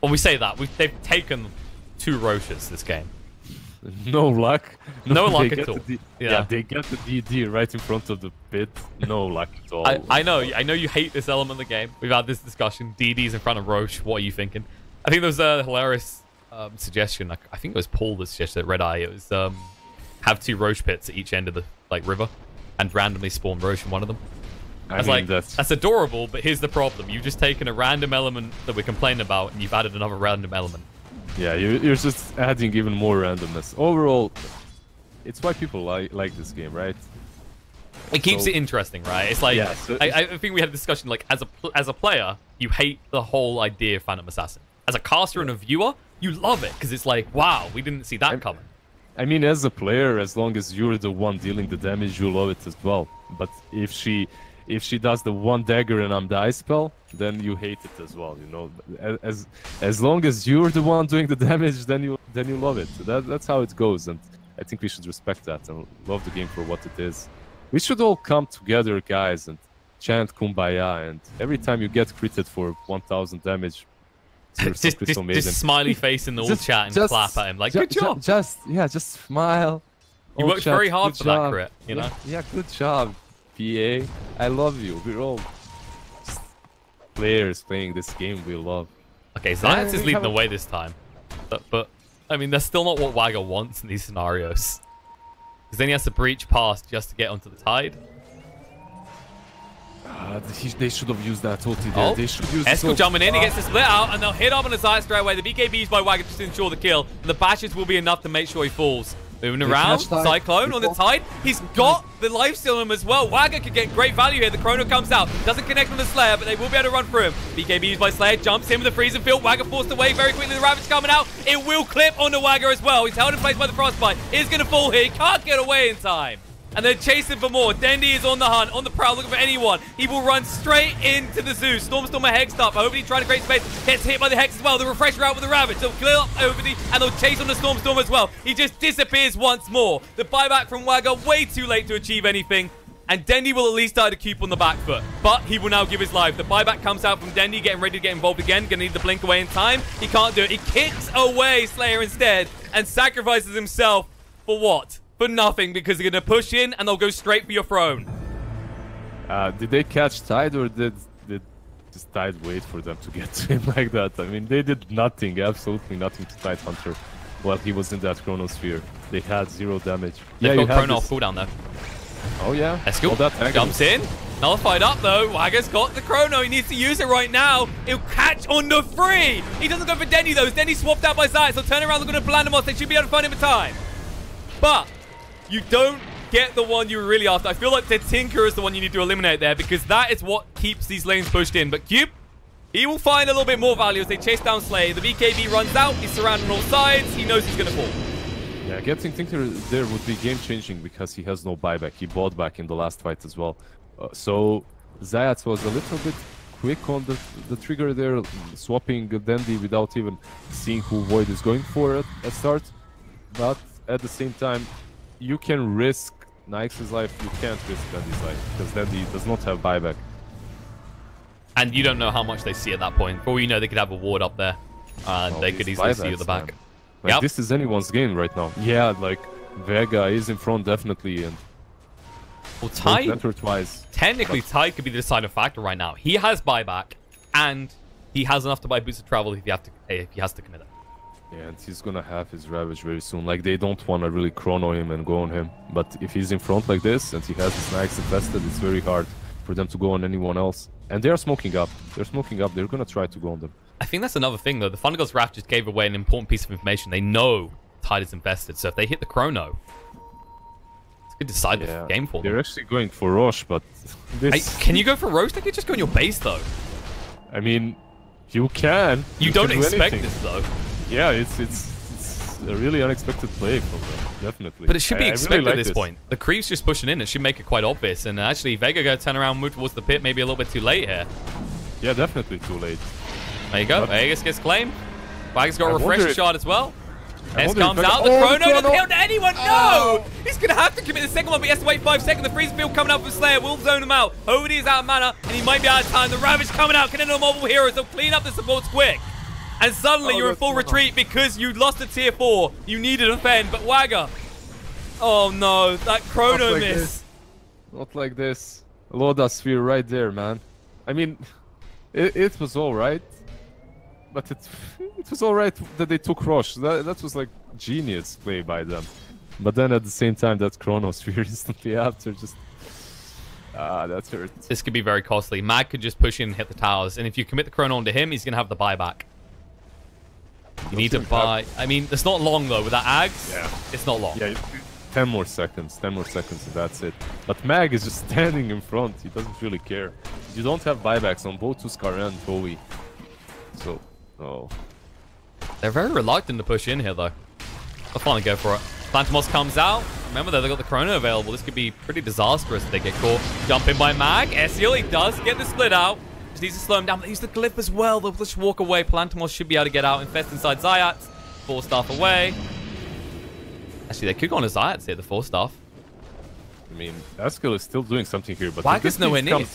Well, we say that. They've taken 2 Roshes this game. No luck. No luck at all. Yeah, they get the DD right in front of the pit. No luck at all. I know you hate this element of the game. We've had this discussion. DD's in front of Roche. What are you thinking? I think there was a hilarious suggestion. I think it was Paul that suggested at Red Eye. It was have 2 Roche pits at each end of the river and randomly spawn Roche in one of them. I was like, that's adorable, but here's the problem. You've just taken a random element that we're complaining about and you've added another random element. Yeah, you're just adding even more randomness. Overall, it's why people like this game, right? It keeps it interesting, right? It's like, I think we had a discussion, like, as a player, you hate the whole idea of Phantom Assassin. As a caster and a viewer, you love it, because it's like, wow, we didn't see that coming. I mean, as a player, as long as you're the one dealing the damage, you love it as well. But if she does the 1 dagger and I'm the ice spell, then you hate it as well, you know. As long as you're the one doing the damage, then you love it. That's how it goes, and I think we should respect that and love the game for what it is. We should all come together, guys, and chant Kumbaya, and every time you get critted for 1000 damage, just smiley face in the old chat and clap at him, like, good job! Just smile. You worked very hard for that crit, you know? Yeah, good job. PA, I love you. We're all just players playing this game we love. Okay, Zayat is leading the way this time. But, I mean, that's still not what Waga wants in these scenarios. Because then he has to breach past just to get onto the tide. They should have used that ulti there. Oh, They should use Eskel jumping in, he gets the split out, and they'll hit up on the side straight away. The BKBs by Wagga just to ensure the kill, and the bashes will be enough to make sure he falls. Moving around, Cyclone on the tide. He's got the lifesteal on him as well. Wagga could get great value here. The Chrono comes out, doesn't connect on the Slayer, but they will be able to run through him. BKBs by Slayer, jumps in with the freezing field. Wagga forced away very quickly. The Ravage coming out. It will clip onto Wagga as well. He's held in place by the Frostbite. He's going to fall here. He can't get away in time. And they're chasing for more. Dendi is on the hunt, on the prowl, looking for anyone. He will run straight into the Zeus. Stormstormer hexed up. Overdy trying to create space. Gets hit by the Hex as well. The Refresher out with the Ravage. They'll clear up Overdy, and they'll chase on the Stormstorm as well. He just disappears once more. The buyback from Wagga, way too late to achieve anything. And Dendi will at least start to keep on the back foot. But he will now give his life. The buyback comes out from Dendi, getting ready to get involved again. Gonna need the blink away in time. He can't do it. He kicks away Slayer instead and sacrifices himself for what? For nothing, because they're going to push in and they'll go straight for your throne. Did they catch Tide, or did this Tide wait for them to get to him like that? I mean, they did nothing, absolutely nothing to Tide Hunter while he was in that Chronosphere. They had 0 damage. They've got Chrono off cooldown though. Oh yeah. Let's go. Jumps in. Nullified up though. Wagga's got the Chrono. He needs to use it right now. He'll catch on the free. He doesn't go for Dendi though. Dendi swapped out by Zayat. So turn around, they're going to Blandamos. They should be able to find him in time. But you don't get the one you're really after. I feel like the Tinker is the one you need to eliminate there, because that is what keeps these lanes pushed in. But Cube, he will find a little bit more value as they chase down Slay. The BKB runs out. He's surrounded on all sides. He knows he's going to fall. Yeah, getting Tinker there would be game-changing because he has no buyback. He bought back in the last fight as well. So Zayat was a little bit quick on the trigger there, swapping Dendi without even seeing who Void is going for at start. But at the same time, you can risk Nyx's life, you can't risk Dendi's life, because Dendi does not have buyback. And you don't know how much they see at that point. For all you know, they could have a ward up there, and they could easily see you at the back. Like, this is anyone's game right now. Yeah, like, Vega is in front, definitely, and... Well, Tide, technically, but... Tide could be the deciding factor right now. He has buyback, and he has enough to buy boots of travel if he has to commit it. Yeah, and he's gonna have his Ravage very soon. Like, they don't want to really chrono him and go on him. But if he's in front like this, and he has his Nyx infested, it's very hard for them to go on anyone else. And they're smoking up. They're smoking up. They're gonna try to go on them. I think that's another thing, though. The Thunder God's Wrath just gave away an important piece of information. They know Tide is infested, so if they hit the chrono, it's good to decide the game for them. They're actually going for Rosh, but this... Can you go for Rosh? They could just go on your base, though. I mean, you can. You don't expect this, though. Yeah, it's a really unexpected play from them, definitely. But it should be expected at this point. The creep's just pushing in. It should make it quite obvious. And actually, Vega going to turn around and move towards the pit, maybe a little bit too late here. Yeah, definitely too late. There you go. Aegis gets claimed. Wag's got a refresh shot as well. S comes out. The chrono doesn't kill anyone. No! He's going to have to commit the second one, but he has to wait 5 seconds. The freeze field coming out from Slayer will zone him out. Odie is out of mana, and he might be out of time. The Ravage coming out. Can end on multiple heroes. They'll clean up the supports quick. And suddenly you're in full retreat because you lost a tier 4. You need to defend, but Wagga. Oh no, that chrono miss. Not like this. Loda sphere right there, man. I mean, it was alright. But it was alright that they took Rosh. That was like genius play by them. But then at the same time, that chrono sphere instantly after just... that hurt. This could be very costly. Mag could just push in and hit the towers. And if you commit the chrono onto him, he's going to have the buyback. You need to buy... I mean, it's not long, though. With that Ags, it's not long. Yeah, 10 more seconds. 10 more seconds, and that's it. But Mag is just standing in front. He doesn't really care. You don't have buybacks on both Tuskar and Toei. So, no. They're very reluctant to push in here, though. They'll finally go for it. Phantomos comes out. Remember, they've got the chrono available. This could be pretty disastrous if they get caught. Jump in by Mag. Ezreal, he does get the split out. Just needs to slow him down. They use the glyph as well. They'll just walk away. Plantomos should be able to get out. Infest inside Zayat. 4 staff away. Actually, they could go on a Zayat here, the 4 staff. I mean, Eskel is still doing something here, but Wagga's nowhere near.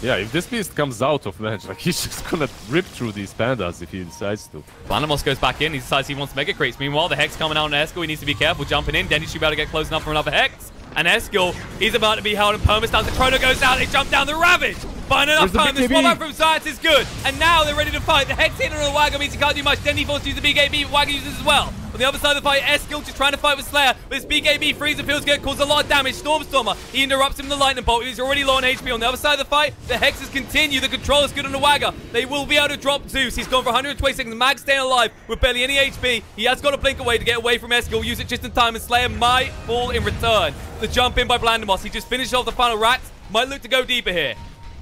Yeah, if this beast comes out of Venge, like, he's just gonna rip through these pandas if he decides to. Plantomos goes back in. He decides he wants Mega Creeps. Meanwhile, the Hex coming out on Eskel. He needs to be careful. Jumping in. Denny should be able to get close enough for another Hex. And Eskel, he's about to be held in permastance. The chrono goes down. They jump down the Ravage. But enough time. The swallow from Zayat is good. And now they're ready to fight. The Hex hitting on the Wagga means he can't do much. Denny forced to use the BKB, but Wagga uses as well. But the other side of the fight, Eskil just trying to fight with Slayer. This BKB freezing feels good, causes a lot of damage. Stormstormer, he interrupts him with the lightning bolt. He's already low on HP. On the other side of the fight, the hexes continue. The control is good on the Wagger. They will be able to drop Zeus. He's gone for 120 seconds. Mag staying alive with barely any HP. He has got to blink away to get away from Eskil. Use it just in time, and Slayer might fall in return. The jump in by Blandemos. He just finished off the final rats. Might look to go deeper here.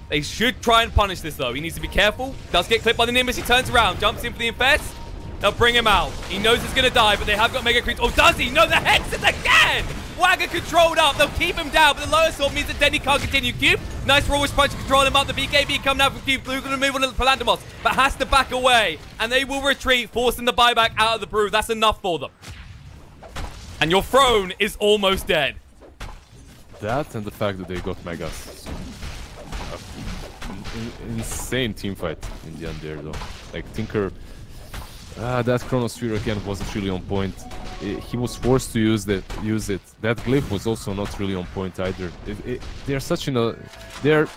They should try and punish this, though. He needs to be careful. Does get clipped by the Nimbus. He turns around, jumps in for the Infest. They'll bring him out. He knows he's going to die, but they have got Mega Creeps. Oh, does he? No, the Hexes again! Wagger controlled up. They'll keep him down, but the lower sword means that Denny can't continue. Cube, nice Rawish punch to control him up. The BKB coming out from Cube. Blue going to move on to Palandamos, but has to back away. And they will retreat, forcing the buyback out of the brew. That's enough for them. And your throne is almost dead. That and the fact that they got Megas. Insane team fight in the end there, though. Like, Tinker... that Chronosphere again wasn't really on point. He was forced to use it. That glyph was also not really on point either. They're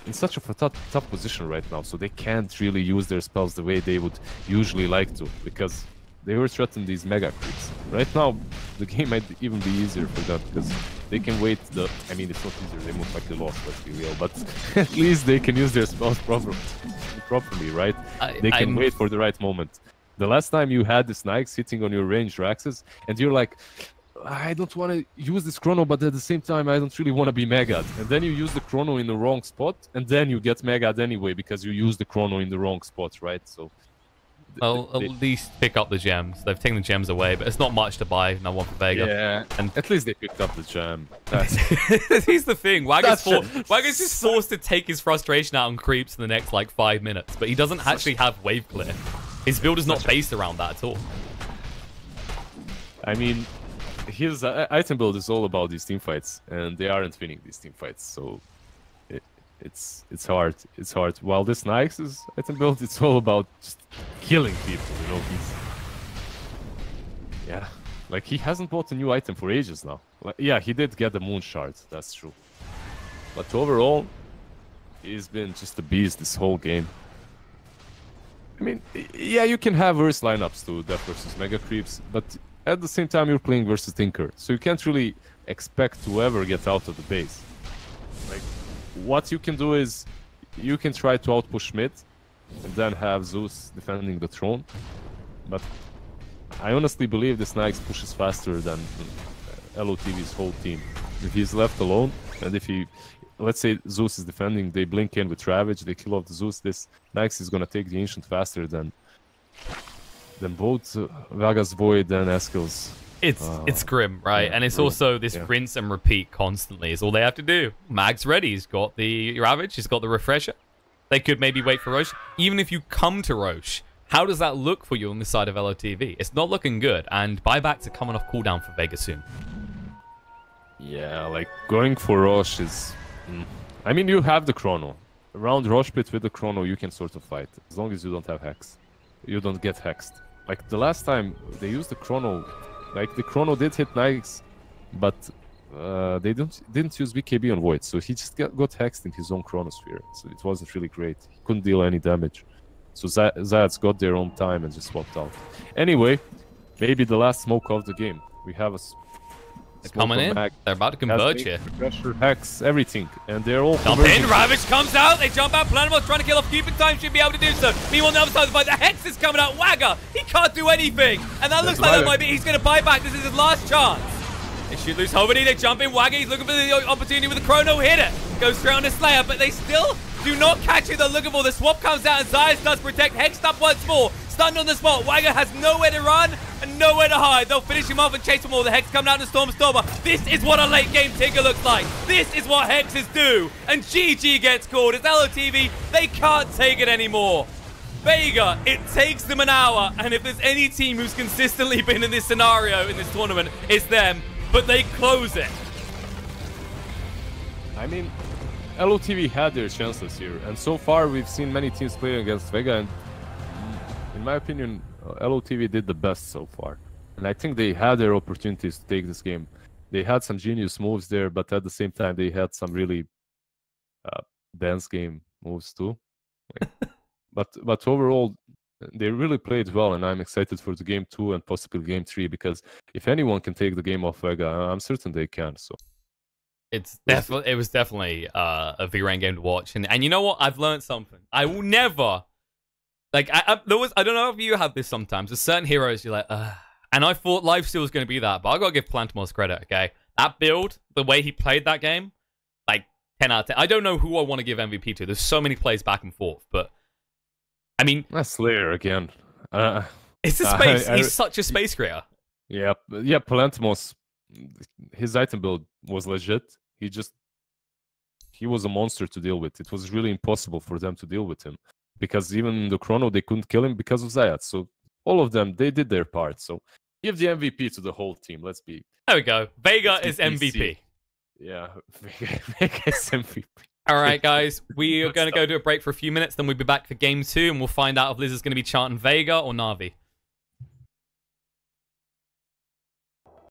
in such a tough position right now, so they can't really use their spells the way they would usually like to, because they were threatening these mega creeps. Right now, the game might even be easier for them, because they can wait I mean, it's not easier, they most likely lost, let's be real, but at least they can use their spells properly, right? They can wait for the right moment. The last time you had the Snikes hitting on your ranged Raxes, and you're like, I don't want to use this Chrono, but at the same time, I don't really want to be Megad. And then you use the Chrono in the wrong spot, and then you get Megad anyway, because you use the Chrono in the wrong spot, right? So, well, at least pick up the gems. They've taken the gems away, but it's not much to buy. No one for Vega. Yeah, and at least they picked up the gem. Here's the thing. Wagger's just forced to take his frustration out on creeps in the next, like, 5 minutes, but he doesn't actually have wave clear. His build is not based around that at all. I mean, his item build is all about these team fights, and they aren't winning these team fights, so it's hard. It's hard. While this Nyx's item build, it's all about just killing people, you know. Yeah, like, he hasn't bought a new item for ages now. Like, yeah, he did get the Moon Shard, that's true. But overall, he's been just a beast this whole game. I mean, yeah, you can have worse lineups to Death versus Mega Creeps, but at the same time you're playing versus Tinker, so you can't really expect to ever get out of the base. Like, what you can do is, you can try to outpush mid, and then have Zeus defending the throne, but I honestly believe this Nyx pushes faster than LOTV's whole team. If he's left alone, and if he... Let's say Zeus is defending, they blink in with Ravage, they kill off the Zeus, this Nyx is gonna take the Ancient faster than both Vega's Void and Eskil's. It's grim, right? Yeah, and it's also this rinse and repeat constantly is all they have to do. Mag's ready, he's got the Ravage, he's got the Refresher. They could maybe wait for Roche. Even if you come to Roche, how does that look for you on the side of LOTV? It's not looking good, and buybacks are coming off cooldown for Vega soon. Yeah, like, going for Roche is... I mean, you have the Chrono. Around Roche Pit with the Chrono, you can sort of fight. As long as you don't have Hex. You don't get Hexed. Like, the last time they used the Chrono, like, the Chrono did hit Nyx, but they didn't use BKB on Void, so he just got Hexed in his own Chronosphere. So it wasn't really great. He couldn't deal any damage. So Zayac got their own time and just swapped out. Anyway, maybe the last smoke of the game. We have a... They're coming in. They're about to converge here. Pressure, Hex, everything. And they're all jump in. Ravage comes out. They jump out. Planamos trying to kill off Cupid time. Should be able to do so. Meanwhile, on the other side of the fight, the Hex is coming out. Wagger, he can't do anything. And that looks like that might be... He's going to buy back. This is his last chance. They shoot loose Hobody. They jump in. Wagger, he's looking for the opportunity with the Chrono hitter. Goes straight on the Slayer, but they still do not catch it. They're looking for. The swap comes out, and Zayas does protect. Hexed up once more. Stunned on the spot. Wagger has nowhere to run and nowhere to hide. They'll finish him off and chase him all. The Hex coming out to Stormstormer. This is what a late game Tinker looks like. This is what Hexes do. And GG gets called. It's LOTV. They can't take it anymore. Vega, it takes them an hour. And if there's any team who's consistently been in this scenario in this tournament, it's them. But they close it. I mean, LOTV had their chances here. And so far, we've seen many teams playing against Vega. And in my opinion, LOTV did the best so far. And I think they had their opportunities to take this game. They had some genius moves there, but at the same time, they had some really dance game moves too. But overall, They really played well, and I'm excited for the game 2 and possibly game 3 because if anyone can take the game off Vega, I'm certain they can. So it was definitely a V-Rain game to watch, and you know what? I've learned something. I will never like I don't know if you have this sometimes. There's certain heroes you're like, and I thought Lifesteal was going to be that, but I gotta give Plantimos credit. Okay, that build, the way he played that game, like 10 out of 10. I don't know who I want to give MVP to. There's so many plays back and forth, but I mean, that's Slayer again. It's a space. He's such a space creator. Yeah, Palantimos, his item build was legit. He was a monster to deal with. It was really impossible for them to deal with him because even in the chrono they couldn't kill him because of Zayat. So all of them, they did their part. So give the MVP to the whole team. There we go. Vega is MVP. Yeah, Vega is MVP. All right, guys, we are going to go to a break for a few minutes. Then we'll be back for game 2, and we'll find out if Liz is going to be chanting Vega or Na'Vi.